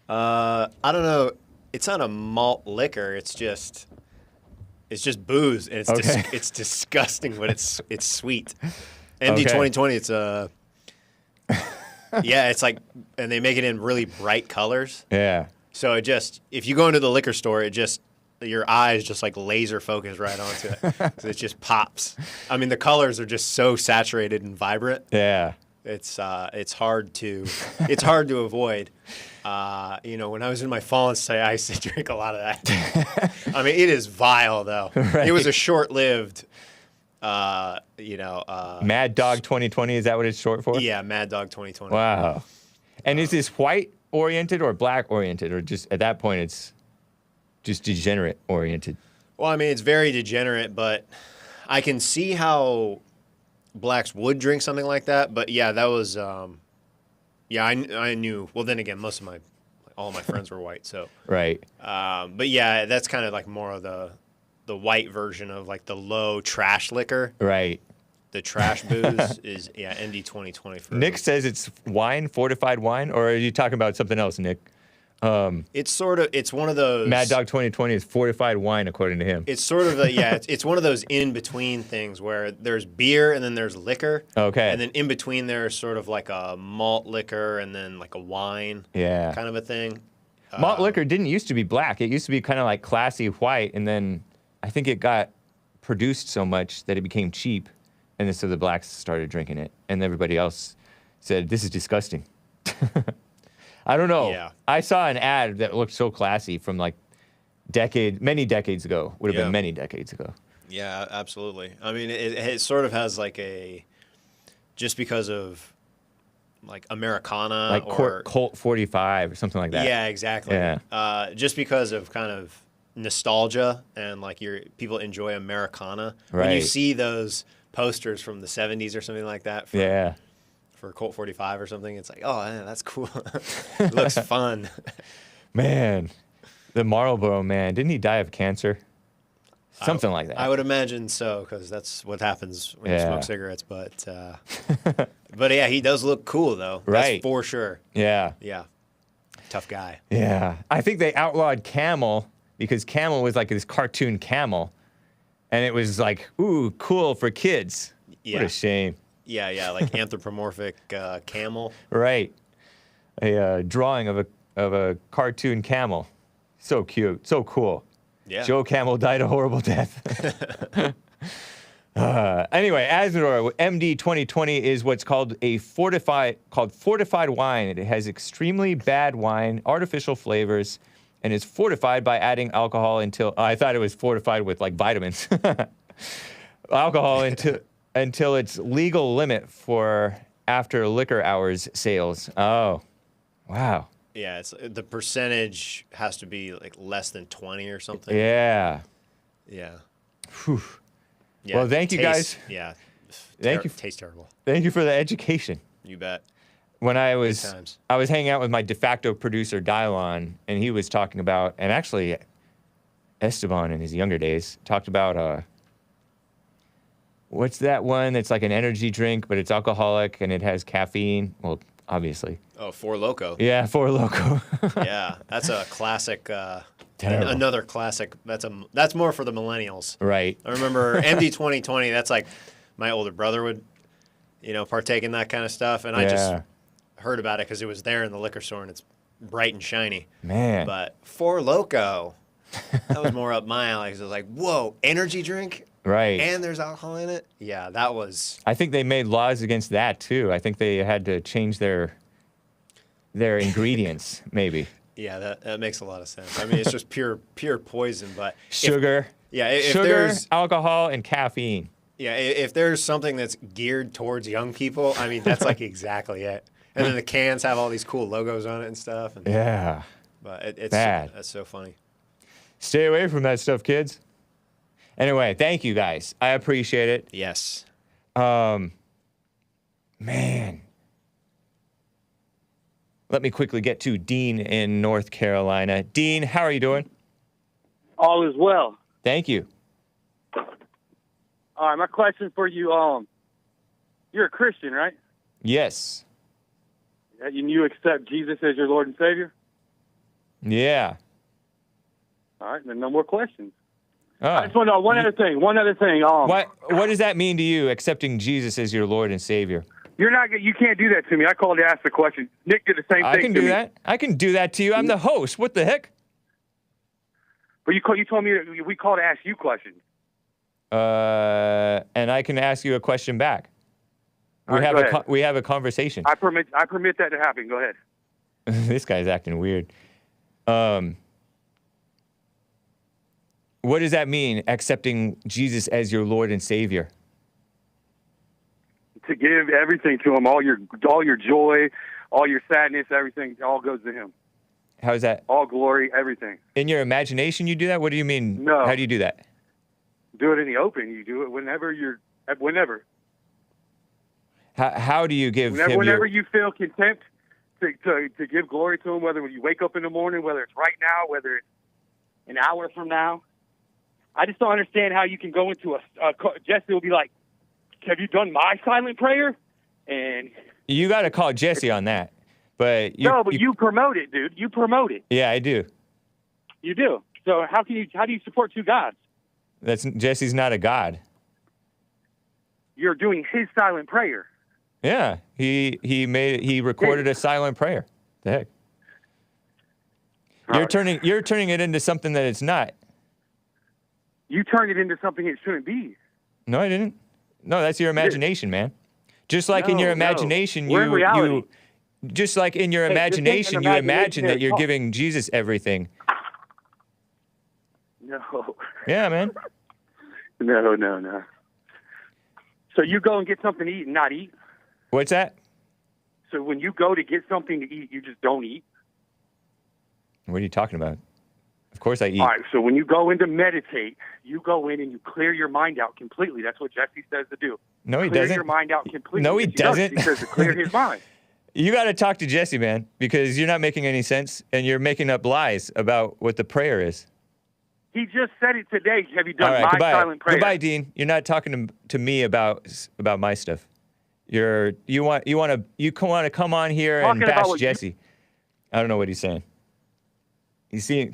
I don't know. It's not a malt liquor. It's just booze, and it's Okay. it's disgusting, but it's sweet. MD Okay. 2020. It's yeah, it's like, and they make it in really bright colors. Yeah. So if you go into the liquor store, your eyes just like laser focus right onto it. 'Cause it just pops. I mean, the colors are just so saturated and vibrant. Yeah. It's hard to avoid. When I was in my fallen state, I used to drink a lot of that. I mean, it is vile though. Right. It was a short-lived, Mad Dog 2020, is that what it's short for? yeah, Mad Dog 2020. Wow. And is this white oriented or black oriented, or just at that point it's just degenerate oriented? Well, I mean, it's very degenerate, but I can see how blacks would drink something like that. But yeah, that was, I knew. Well, then again, all my friends were white, so. Right. But yeah, that's kind of like more of the white version of like the low trash liquor. Right. The trash booze is MD 2020 for Nick says it's wine, fortified wine, or are you talking about something else, Nick? It's one of those Mad Dog 2020 is fortified wine, according to him. It's sort of it's one of those in between things where there's beer and then there's liquor. Okay. And then in between there's sort of like a malt liquor and then like a wine. Yeah. Kind of a thing. Malt liquor didn't used to be black. It used to be kind of like classy white, and then I think it got produced so much that it became cheap, and then so the blacks started drinking it, and everybody else said, this is disgusting. I don't know. Yeah. I saw an ad that looked so classy from like many decades ago. Would have Yeah. been many decades ago. Yeah, absolutely. I mean, it sort of has like just because of like Americana Like or Colt 45 or something like that. Yeah, exactly. Yeah. Just because of kind of nostalgia and like people enjoy Americana. When you Right. see those posters from the 70s or something like that for Colt 45 or something, it's like, oh, man, that's cool. It looks fun. Man, the Marlboro man, didn't he die of cancer? Something like that. I would imagine so, because that's what happens when you Yeah. smoke cigarettes. But but yeah, he does look cool though. Right. That's for sure. Yeah. Yeah. Tough guy. Yeah. I think they outlawed Camel because Camel was like this cartoon camel. And it was like, ooh, cool for kids. Yeah. What a shame. Yeah, like anthropomorphic camel. Right. A drawing of a cartoon camel. So cute. So cool. Yeah. Joe Camel died a horrible death. Anyway, Azador MD 2020 is what's called fortified wine. It has extremely bad wine, artificial flavors, and is fortified by adding alcohol until I thought it was fortified with like vitamins. Alcohol until its legal limit for after liquor hours sales. Oh, wow. Yeah, the percentage has to be like less than 20 or something. Yeah. Yeah. Whew. Yeah, Well, thank you guys. Yeah. Thank you. Tastes terrible. Thank you for the education. You bet. When I Good was times. hanging out with my de facto producer Dylon, and he was talking about, and actually Esteban in his younger days talked about what's that one that's like an energy drink, but it's alcoholic and it has caffeine. Well, obviously. Oh, Four Loko. Yeah, Four Loko. Yeah, that's a classic. Terrible. Another classic. That's more for the millennials. Right. I remember MD 2020. That's like my older brother would, partake in that kind of stuff, and I just heard about it because it was there in the liquor store and it's bright and shiny. Man. But Four Loko, that was more up my alley. 'Cause it was like, whoa, energy drink. Right. And there's alcohol in it. Yeah, that was. I think they made laws against that too. I think they had to change their ingredients, maybe. Yeah, that makes a lot of sense. I mean, it's just pure poison. But Sugar. if Sugar, there's alcohol, and caffeine. Yeah, if there's something that's geared towards young people, I mean, that's like exactly it. And then the cans have all these cool logos on it and stuff. And, Yeah. But it's Bad. That's so funny. Stay away from that stuff, kids. Anyway, thank you guys. I appreciate it. Yes. Man. Let me quickly get to Dean in North Carolina. Dean, how are you doing? All is well. Thank you. All right, my question for you, you're a Christian, right? Yes. And you accept Jesus as your Lord and Savior? Yeah. All right, then no more questions. Oh. I just want to know one other thing. What does that mean to you, accepting Jesus as your Lord and Savior? You can't do that to me. I called to ask the question. Nick did the same thing. I can do that. I can do that to you. I'm the host. What the heck? But you told me that we called to ask you questions. And I can ask you a question back. All right, go ahead. We have a conversation. I permit that to happen. Go ahead. This guy's acting weird. What does that mean, accepting Jesus as your Lord and Savior? To give everything to him, all your joy, all your sadness, everything, all goes to him. How is that? All glory, everything. In your imagination, you do that? What do you mean? No. How do you do that? Do it in the open. You do it whenever. How do you give him Whenever you feel content to give glory to him, whether you wake up in the morning, whether it's right now, whether it's an hour from now. I just don't understand how you can go into Jesse will be like, have you done my silent prayer? And you got to call Jesse on that. But you promote it, dude. You promote it. Yeah, I do. You do. So how do you support two gods? Jesse's not a god. You're doing his silent prayer. Yeah, he recorded a silent prayer. The heck? You're turning it into something that it's not. You turned it into something it shouldn't be. No, I didn't. No, that's your imagination, man. Just like in your imagination, We're in reality. Just like in your imagination, you imagine that you're giving Jesus everything. No. Yeah, man. No. So you go and get something to eat and not eat? What's that? So when you go to get something to eat, you just don't eat? What are you talking about? Of course I eat. All right, so when you go in to meditate, you go in and you clear your mind out completely. That's what Jesse says to do. No, he clear doesn't. Your mind out completely. No, he Yes, does. doesn't. He says to clear his mind. You got to talk to Jesse, man, because you're not making any sense, and you're making up lies about what the prayer is. He just said it today. Have you done All right, my goodbye. silent prayer? Goodbye, Dean. You're not talking to me about my stuff. You want to come on here and Talking about bash what Jesse. I don't know what he's saying.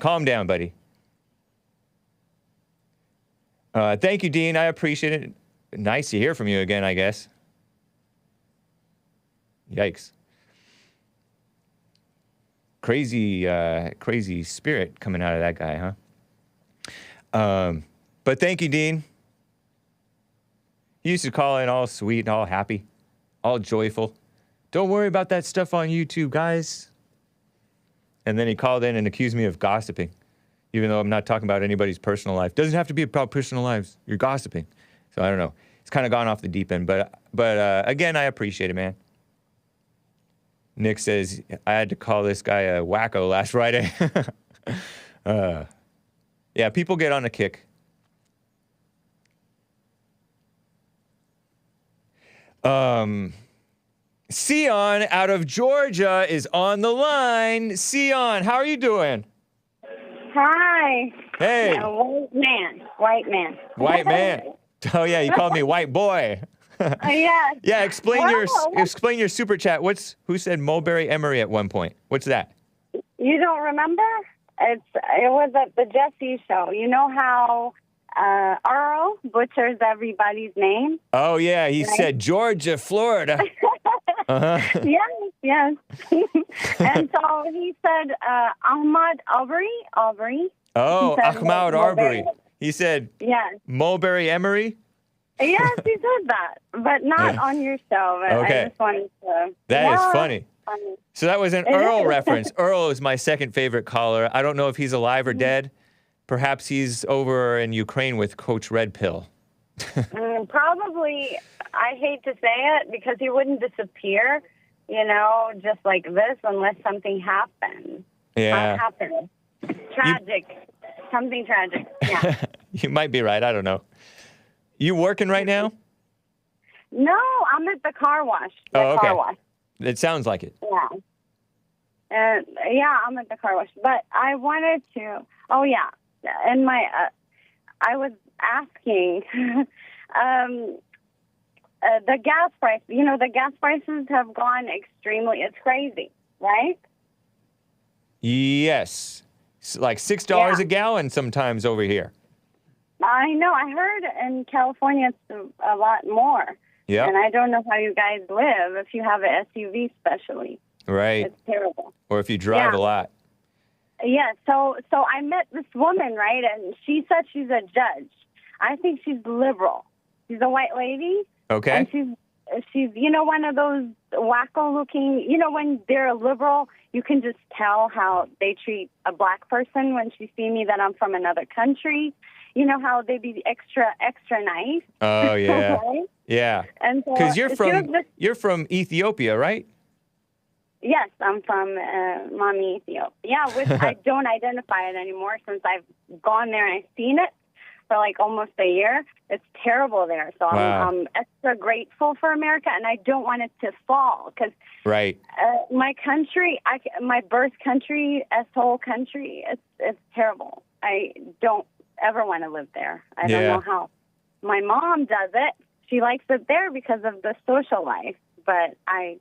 Calm down, buddy. Thank you, Dean. I appreciate it. Nice to hear from you again, I guess. Yikes. Crazy spirit coming out of that guy, huh? But thank you, Dean. He used to call in all sweet and all happy, all joyful. Don't worry about that stuff on YouTube, guys. And then he called in and accused me of gossiping, even though I'm not talking about anybody's personal life. Doesn't have to be about personal lives. You're gossiping. So I don't know. It's kind of gone off the deep end, but again, I appreciate it, man. Nick says, I had to call this guy a wacko last Friday. Yeah, people get on a kick. SION out of Georgia is on the line. SION, how are you doing? Hi. Hey. White man. White man. Oh yeah, you called me white boy. Yes. Yeah, explain your super chat. Who said Mulberry Emery at one point? What's that? You don't remember? It was at the Jesse show. You know how Earl butchers everybody's name? Oh yeah, he said Georgia, Florida. Uh-huh. Yes. And so he said Ahmad Aubrey. Oh, Ahmad Aubrey. He said yes. Mulberry Emery. Yes, he said that, but not on your show. But Okay. I just wanted to. That is funny. Funny. So that was an It Earl is. reference. Earl is my second favorite caller. I don't know if he's alive or dead. Perhaps he's over in Ukraine with Coach Red Pill. Probably, I hate to say it, because he wouldn't disappear, just like this unless something happened. Yeah. What happened? Tragic. Something tragic. Yeah. You might be right. I don't know. You working right now? No, I'm at the car wash. Okay. Car wash. It sounds like it. Yeah. I'm at the car wash. But I wanted to, and I was asking, the gas price, the gas prices have gone extremely, it's crazy, right? Yes. It's like $6 a gallon sometimes over here. I know. I heard in California it's a lot more. Yeah. And I don't know how you guys live if you have an SUV, especially. Right. It's terrible. Or if you drive a lot. Yeah. So I met this woman, right? And she said she's a judge. I think she's liberal. She's a white lady. Okay. And she's one of those wacko-looking, when they're a liberal, you can just tell how they treat a black person when she see me that I'm from another country. You know how they be extra nice. Oh yeah. Right? Yeah. And so because you're from Ethiopia, right? Yes, I'm from Mommy Ethiopia. Yeah, which I don't identify it anymore since I've gone there and I've seen it for like almost a year. It's terrible there. So I'm extra grateful for America, and I don't want it to fall because my country, my birth country, whole country, it's terrible. I don't ever want to live there. I don't know how. My mom does it. She likes it there because of the social life, but I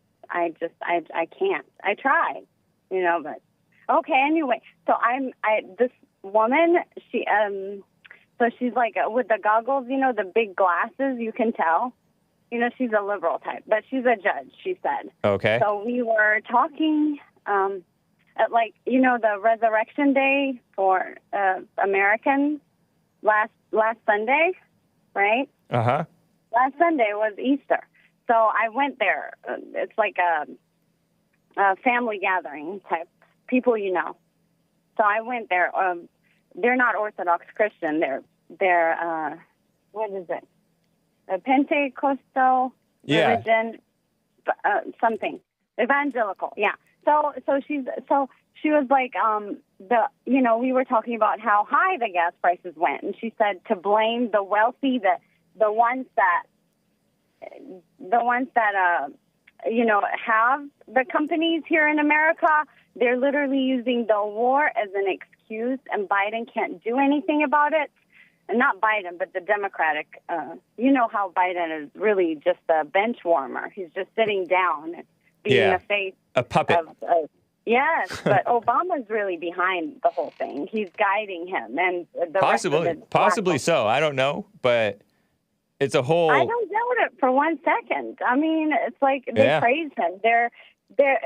can't. I tried, but okay. Anyway, so this woman, so she's like with the goggles, the big glasses, you can tell, she's a liberal type, but she's a judge, she said. Okay. So we were talking, at the Resurrection Day for Americans last Sunday, right? Uh-huh. Last Sunday was Easter. So I went there. It's like a family gathering type, people. So I went there. they're not Orthodox Christian. They're what is it? A Pentecostal religion, something evangelical. Yeah. So she was like, we were talking about how high the gas prices went, and she said to blame the wealthy, the ones that have the companies here in America. They're literally using the war as an excuse, and Biden can't do anything about it. And not Biden, but the Democratic. You know how Biden is really just a bench warmer. He's just sitting down, being a face, a puppet. Yes, but Obama's really behind the whole thing. He's guiding him, and the possibly so. I don't know, but it's a whole. I don't doubt it for 1 second. I mean, it's like they praise him.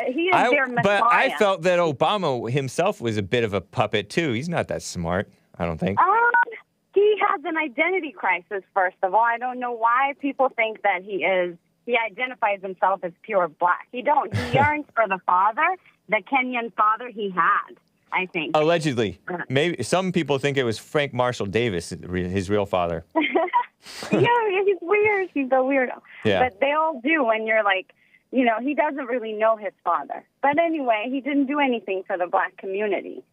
He is their Messiah. But I felt that Obama himself was a bit of a puppet too. He's not that smart, I don't think. He has an identity crisis, first of all. I don't know why people think that he identifies himself as pure black. He don't. He yearns for the father, the Kenyan father he had, I think. Allegedly. Maybe some people think it was Frank Marshall Davis, his real father. Yeah, he's weird. He's a weirdo. Yeah. But they all do when you're like, he doesn't really know his father. But anyway, he didn't do anything for the black community.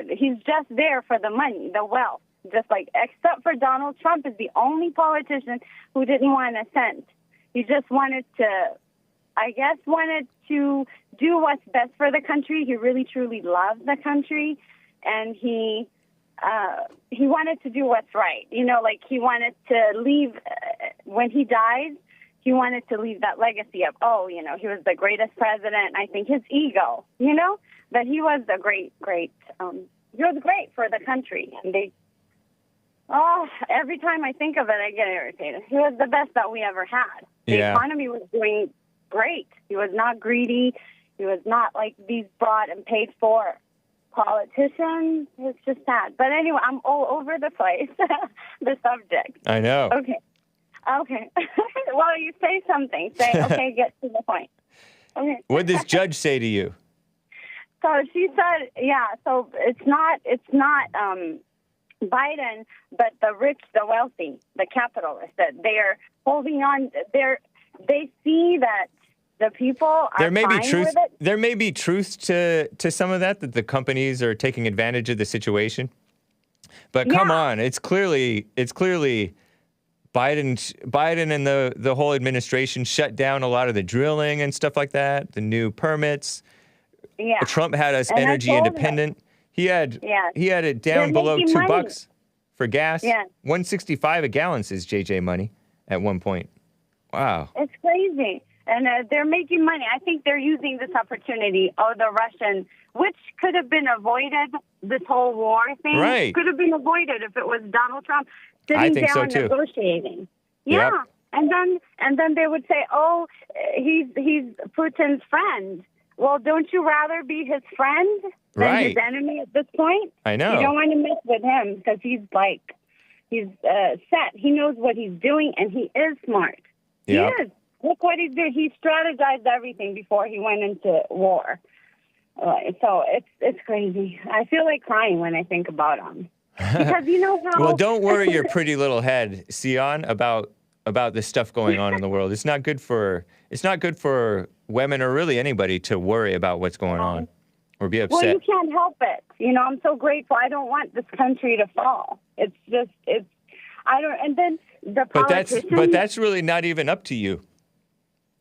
He's just there for the money, the wealth. Except for Donald Trump is the only politician who didn't want a cent. He just wanted to do what's best for the country. He really, truly loves the country. And he wanted to do what's right. He wanted to leave, when he died, he wanted to leave that legacy of, he was the greatest president. I think his ego, but he was the great, he was great for the country. And every time I think of it, I get irritated. He was the best that we ever had. The economy was doing great. He was not greedy. He was not like these brought and paid for politicians. It's just sad. But anyway, I'm all over the place, the subject. I know. Okay. Well, you say something. Okay, get to the point. Okay. What does Judge say to you? So she said, so it's not Biden, but the rich, the wealthy, the capitalists, that they're holding on. They see that the people are fine with it. There may be truth to some of that the companies are taking advantage of the situation. But come on, it's clearly Biden and the whole administration shut down a lot of the drilling and stuff like that, the new permits. Yeah. Trump had us energy independent. He had it down below $2 for gas. Yeah. $1.65 a gallon, says JJ Money at one point. Wow. It's crazy. And they're making money. I think they're using this opportunity, the Russian, which could have been avoided, this whole war thing. Right. Could have been avoided if it was Donald Trump sitting down negotiating. Yeah. Yep. And then they would say, he's Putin's friend. Well, don't you rather be his friend than his enemy at this point? I know. You don't want to mess with him because he's set. He knows what he's doing, and he is smart. Yep. He is. Look what he did. He strategized everything before he went into war. So it's crazy. I feel like crying when I think about him. Because you know how... Well, don't worry your pretty little head, SION, about the stuff going on in the world. It's not good for women or really anybody to worry about what's going on or be upset. Well, you can't help it. I'm so grateful. I don't want this country to fall. And then the politicians... But that's really not even up to you.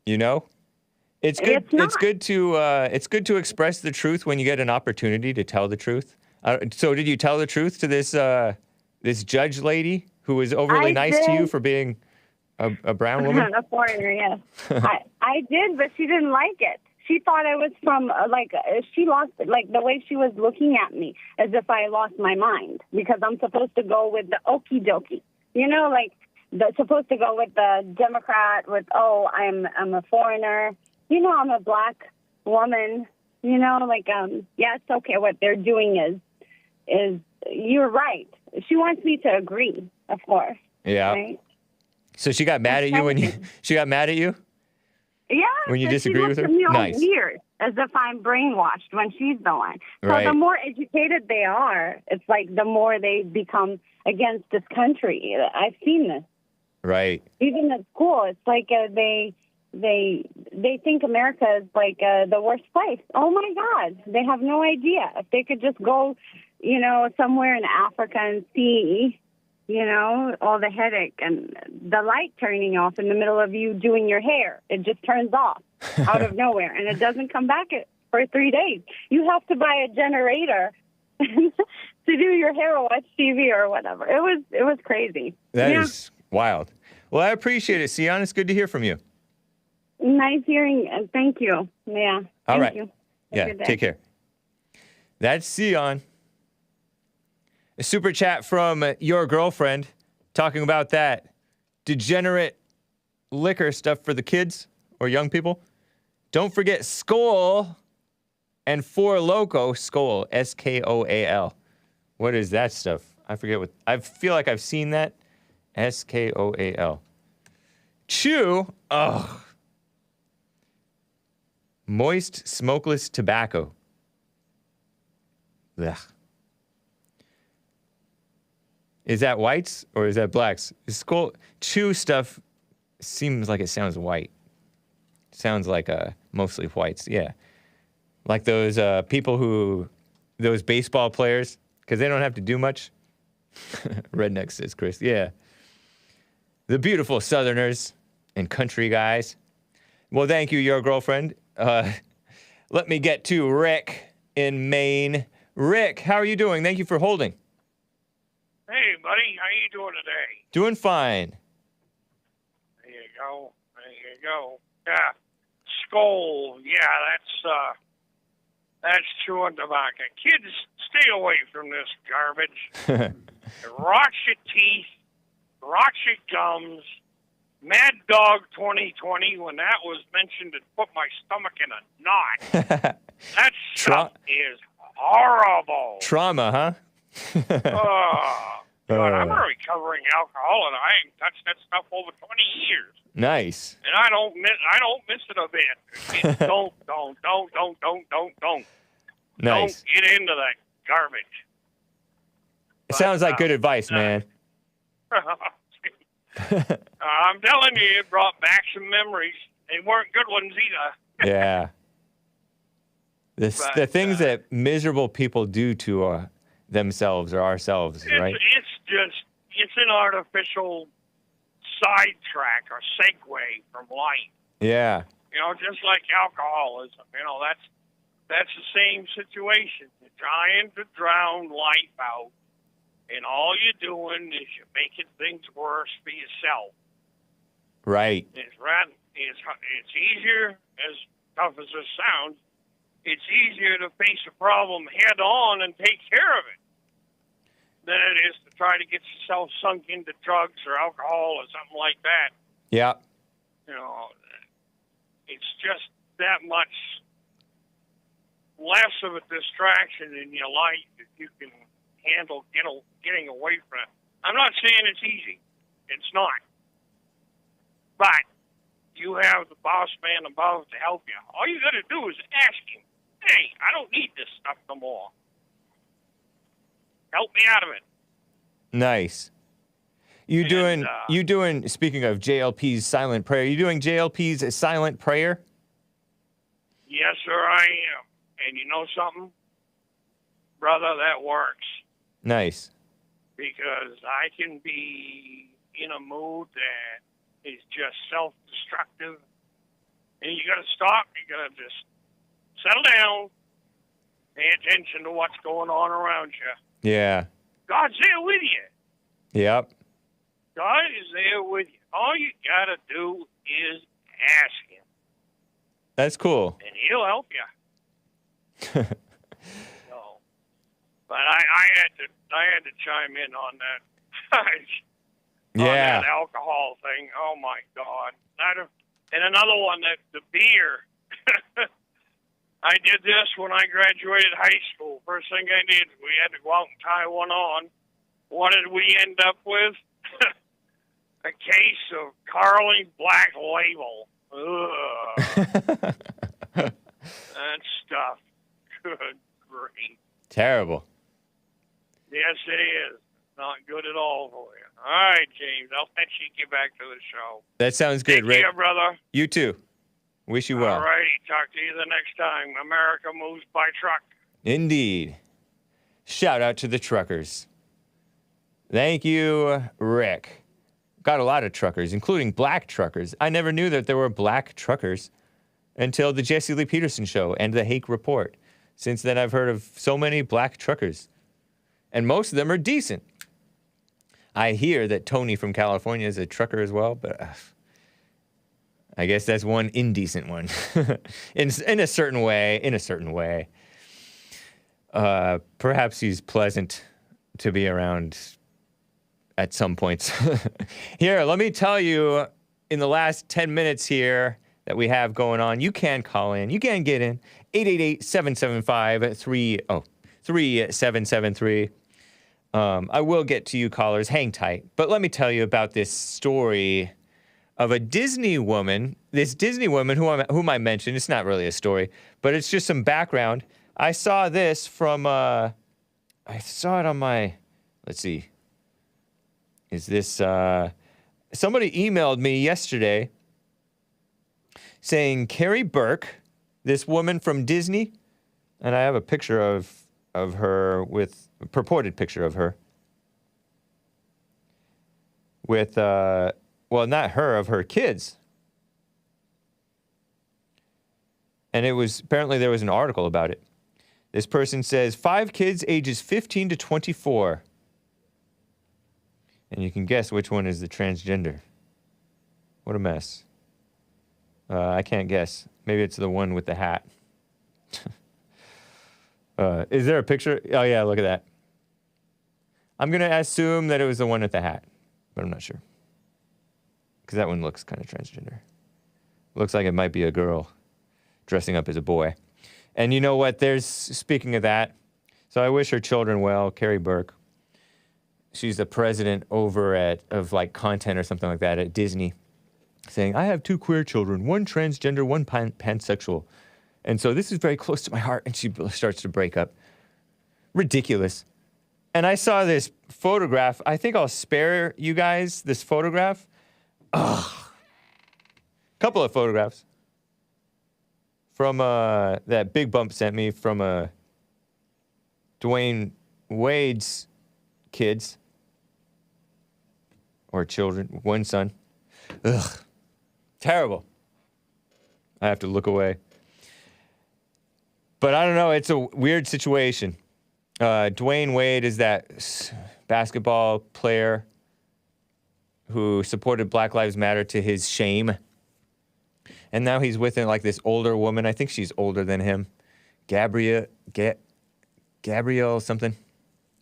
It's good. It's good to express the truth when you get an opportunity to tell the truth. So, did you tell the truth to this judge lady who was overly nice to you for being a brown woman? A foreigner, yes. I did, but she didn't like it. She thought I was from she lost the way she was looking at me, as if I lost my mind because I'm supposed to go with the okie dokie, supposed to go with the Democrat with, I'm a foreigner, I'm a black woman, it's okay. What they're doing is you're right. She wants me to agree, of course. Yeah. Right? So she got mad at you she got mad at you? Yeah. when you but disagree she with looks her? at me all Nice. weird, as if I'm brainwashed when she's the one. So Right. the more educated they are, it's like the more they become against this country. I've seen this. Right. Even at school, it's like they think America is like the worst place. Oh my God, they have no idea. If they could just go, somewhere in Africa and see, all the headache and the light turning off in the middle of you doing your hair. It just turns off out of nowhere, and it doesn't come back for 3 days. You have to buy a generator to do your hair or watch TV or whatever. It was crazy. That is wild. Well, I appreciate it, SION. It's good to hear from you. Nice hearing. Thank you. Yeah. All right. Thank you. Have a Yeah, good day. take care. That's SION. A super chat from your girlfriend talking about that degenerate liquor stuff for the kids or young people. Don't forget Skoal and Four Loko. Skoal, Skoal. What is that stuff? I forget what. I feel like I've seen that. Skoal. Chew. Ugh. Moist smokeless tobacco. Ugh. Is that whites or is that blacks? Skoal chew stuff seems like it sounds white. Sounds like mostly whites. Yeah, like those people those baseball players, because they don't have to do much. Redneck, says Chris. Yeah, the beautiful Southerners and country guys. Well, thank you, your girlfriend. Let me get to Rick in Maine. Rick, how are you doing? Thank you for holding. Hey, buddy, how you doing today? Doing fine. There you go. There you go. Yeah, Skoal. Yeah, that's chewing tobacco. Kids, stay away from this garbage. It rots your teeth, rots your gums. Mad Dog 2020, when that was mentioned, it put my stomach in a knot. That stuff is horrible. Trauma, huh? Oh, God, I'm a recovering alcoholic. I ain't touched that stuff over 20 years. Nice. And I don't miss it a bit. Kids, don't. Nice. Don't get into that garbage. It sounds like good advice, man. I'm telling you, it brought back some memories. They weren't good ones either. Yeah. The things that miserable people do to themselves or ourselves, right? It's an artificial sidetrack or segue from life. Yeah. Just like alcoholism. That's the same situation. You're trying to drown life out, and all you're doing is you're making things worse for yourself. Right. It's easier, as tough as this sounds, it's easier to face a problem head on and take care of it than it is to try to get yourself sunk into drugs or alcohol or something like that. Yeah. It's just that much less of a distraction in your life if you can handle getting away from it. I'm not saying it's easy. It's not. But you have the boss man above to help you. All you got to do is ask him, hey, I don't need this stuff no more. Help me out of it. Nice. You doing, speaking of JLP's silent prayer, you doing JLP's silent prayer? Yes, sir, I am. And you know something? Brother, that works. Nice. Because I can be in a mood that is just self-destructive. And you got to stop. You got to just settle down. Pay attention to what's going on around you. Yeah. God's there with you. Yep. God is there with you. All you got to do is ask him. That's cool. And he'll help you. But I had to chime in on that. On that alcohol thing. Oh my God. And another one, that the beer. I did this when I graduated high school. First thing I did, we had to go out and tie one on. What did we end up with? A case of Carly Black Label. Ugh. That stuff. Good grief. Terrible. Yes, it is. Not good at all for you. All right, James. I'll let you get back to the show. That sounds good, Take Rick. care, brother. You too. Wish you well. All righty. Talk to you the next time. America moves by truck. Indeed. Shout out to the truckers. Thank you, Rick. Got a lot of truckers, including black truckers. I never knew that there were black truckers until the Jesse Lee Peterson show and the Hake report. Since then, I've heard of so many black truckers. And most of them are decent. I hear that Tony from California is a trucker as well, but I guess that's one indecent one. in a certain way. Perhaps he's pleasant to be around at some points. Here, let me tell you, in the last 10 minutes here that we have going on, you can call in. You can get in. 888-775-3773. I will get to you callers. Hang tight. But let me tell you about this story of a Disney woman. This Disney woman whom I mentioned. It's not really a story, but it's just some background. I saw this from, I saw it on my, let's see. Is this, somebody emailed me yesterday saying Karey Burke, this woman from Disney, and I have a picture of her with, a purported picture of her with, well, not her, of her kids. And it was, apparently there was an article about it. This person says, 5 kids ages 15 to 24. And you can guess which one is the transgender. What a mess. I can't guess. Maybe it's the one with the hat. Is there a picture? Oh, yeah, look at that. I'm going to assume that it was the one with the hat, but I'm not sure. Because that one looks kind of transgender. Looks like it might be a girl dressing up as a boy. And you know what? Speaking of that, so I wish her children well, Karey Burke. She's the president over of like content or something like that at Disney, saying, I have 2 queer children, one transgender, one pansexual. And so this is very close to my heart. And she starts to break up. Ridiculous. And I saw this photograph. I think I'll spare you guys this photograph. Ugh. Couple of photographs from that Big Bump sent me from Dwayne Wade's kids or children, one son. Ugh. Terrible. I have to look away. But I don't know, it's a weird situation. Dwayne Wade is that basketball player who supported Black Lives Matter to his shame. And now he's with like this older woman. I think she's older than him. Gabrielle something.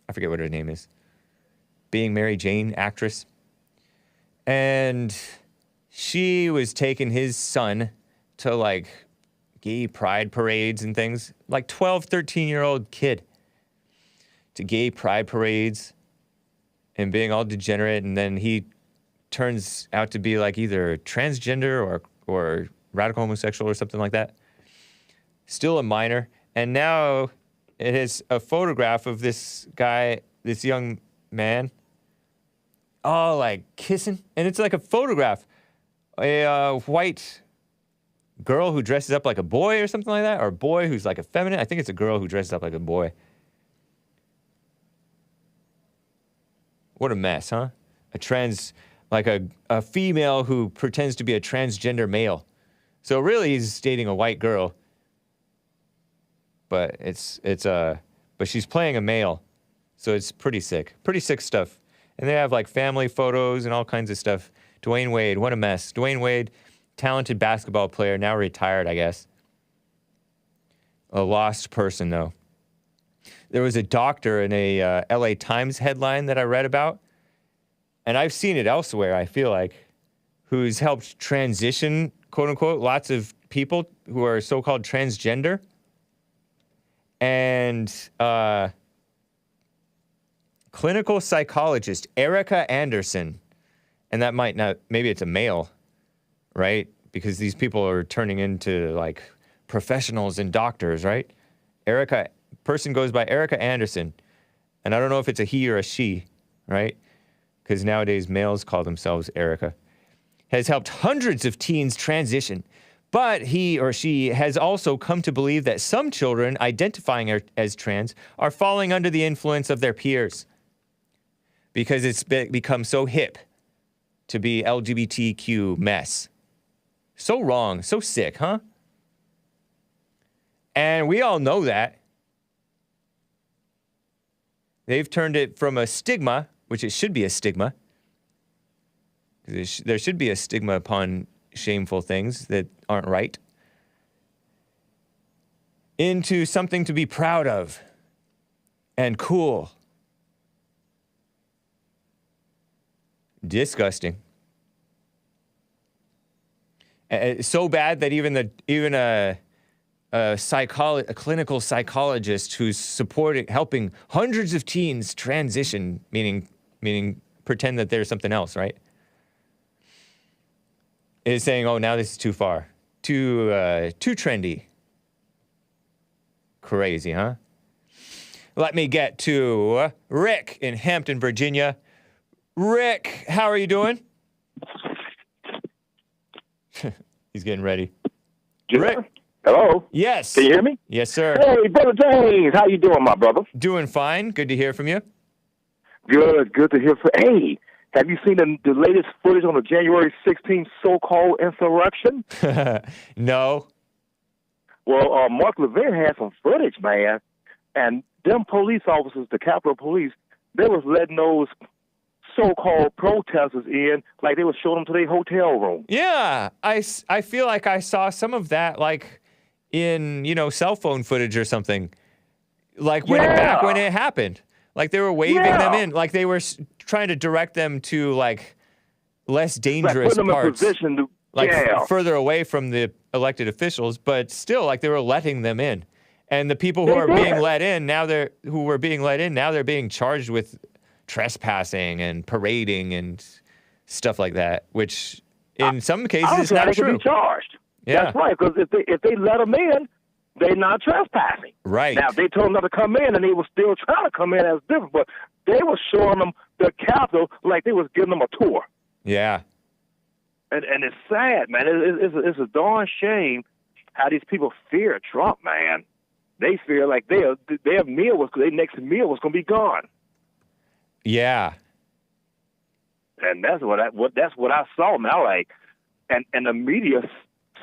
I forget what her name is. Being Mary Jane, actress. And she was taking his son to like gay pride parades and things. Like 12, 13-year-old kid. To gay pride parades and being all degenerate. And then he turns out to be like either transgender or radical homosexual or something like that. Still a minor. And now it is a photograph of this guy, this young man, all like kissing. And it's like a photograph. A white girl who dresses up like a boy or something like that. Or a boy who's like effeminate. I think it's a girl who dresses up like a boy. What a mess, huh? A female who pretends to be a transgender male. So really he's dating a white girl. But but she's playing a male. So it's pretty sick. Pretty sick stuff. And they have like family photos and all kinds of stuff. Dwayne Wade, what a mess. Dwayne Wade, talented basketball player, now retired, I guess. A lost person, though. There was a doctor in a LA Times headline that I read about, and I've seen it elsewhere, I feel like, who's helped transition, quote-unquote, lots of people who are so-called transgender. And clinical psychologist Erica Anderson, and that might not, maybe it's a male, right? because these people are turning into like professionals and doctors, right? Person goes by Erica Anderson, and I don't know if it's a he or a she, right? Because nowadays males call themselves Erica, has helped hundreds of teens transition. But he or she has also come to believe that some children identifying as trans are falling under the influence of their peers because it's become so hip to be LGBTQ mess. So wrong, so sick, huh? And we all know that. They've turned it from a stigma, which it should be a stigma. There should be a stigma upon shameful things that aren't right, into something to be proud of and cool. Disgusting. So bad that even a clinical psychologist who's helping hundreds of teens transition, meaning pretend that they're something else, right? Is saying, oh, now this is too far. Too trendy. Crazy, huh? Let me get to Rick in Hampton, Virginia. Rick, how are you doing? He's getting ready. Rick? Hello? Yes. Can you hear me? Yes, sir. Hey, Brother James, how you doing, my brother? Doing fine. Good to hear from you. Good to hear from Hey, have you seen the latest footage on the January 16th so-called insurrection? No. Well, Mark Levin had some footage, man, and them police officers, the Capitol Police, they was letting those so-called protesters in like they was showing them to their hotel room. Yeah, I feel like I saw some of that, like in cell phone footage or something, like back when it happened. Like they were waving them in, like they were trying to direct them to like less dangerous parts, further away from the elected officials, but still, like they were letting them in. And the people who were being let in now, they're being charged with trespassing and parading and stuff like that, which in some cases is not true. Be charged. Yeah. That's right, because if they let them in, they're not trespassing. Right. Now, if they told them not to come in and they were still trying to come in, that's different. But they were showing them the Capitol like they was giving them a tour. Yeah. And it's sad, man. It's a darn shame how these people fear Trump, man. They fear like their next meal was going to be gone. Yeah. And that's what I saw, man. And the media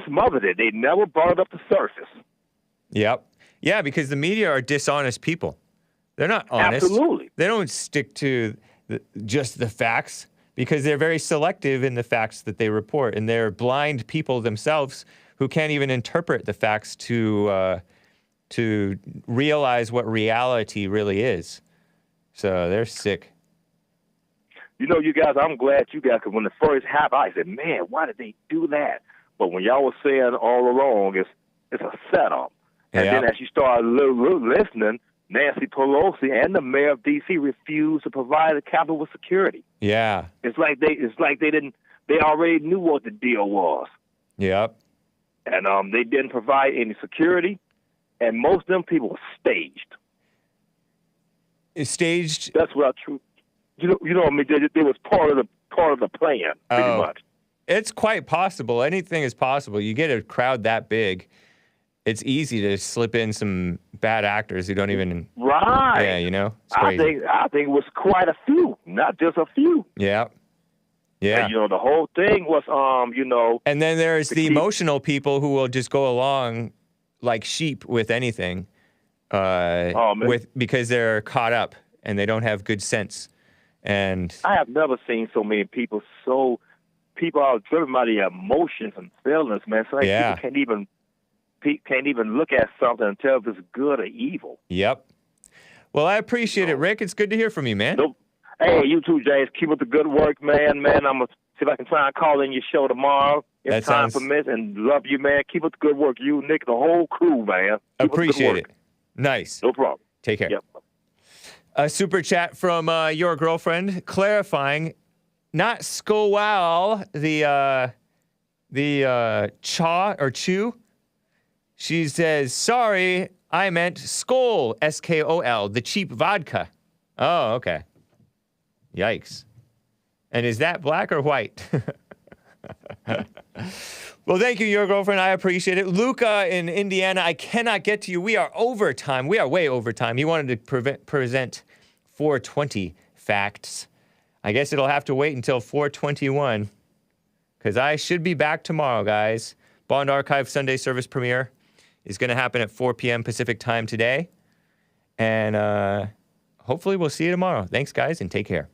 smothered it. They never brought it up to surface. Yep. Yeah, because the media are dishonest people. They're not honest. Absolutely. They don't stick to just the facts because they're very selective in the facts that they report, and they're blind people themselves who can't even interpret the facts to realize what reality really is. So they're sick. You guys, I'm glad you guys, because when it first happened, I said, man, why did they do that? But when y'all were saying all along, it's a setup. And then as you start listening, Nancy Pelosi and the mayor of D.C. refused to provide the Capitol with security. Yeah. They already knew what the deal was. Yep. And they didn't provide any security, and most of them people were staged. Staged? That's what I true. They was part of the plan, pretty much. It's quite possible. Anything is possible. You get a crowd that big, it's easy to slip in some bad actors who don't even. Right. Yeah, it's crazy. I think it was quite a few, not just a few. Yeah. Yeah. And, the whole thing was, And then there's the emotional people who will just go along like sheep with anything, because they're caught up and they don't have good sense. And I have never seen so many people are driven by the emotions and feelings, man. So people can't even look at something and tell if it's good or evil. Yep. Well, I appreciate it, Rick. It's good to hear from you, man. Hey, you too, James. Keep up the good work, man. I'm going to see if I can try and call in your show tomorrow. If time permits, and love you, man. Keep up the good work. You, Nick, the whole crew, man. Appreciate it. Nice. No problem. Take care. Yep. A super chat from your girlfriend clarifying, not Skoal, the the Chew. She says, sorry, I meant Skoal, Skol, the cheap vodka. Oh, okay. Yikes. And is that black or white? Well, thank you, your girlfriend. I appreciate it. Luca in Indiana, I cannot get to you. We are over time. We are way over time. He wanted to present 420 facts. I guess it'll have to wait until 421 because I should be back tomorrow, guys. Bond Archive Sunday service premiere is going to happen at 4 p.m. Pacific time today. And hopefully we'll see you tomorrow. Thanks, guys, and take care.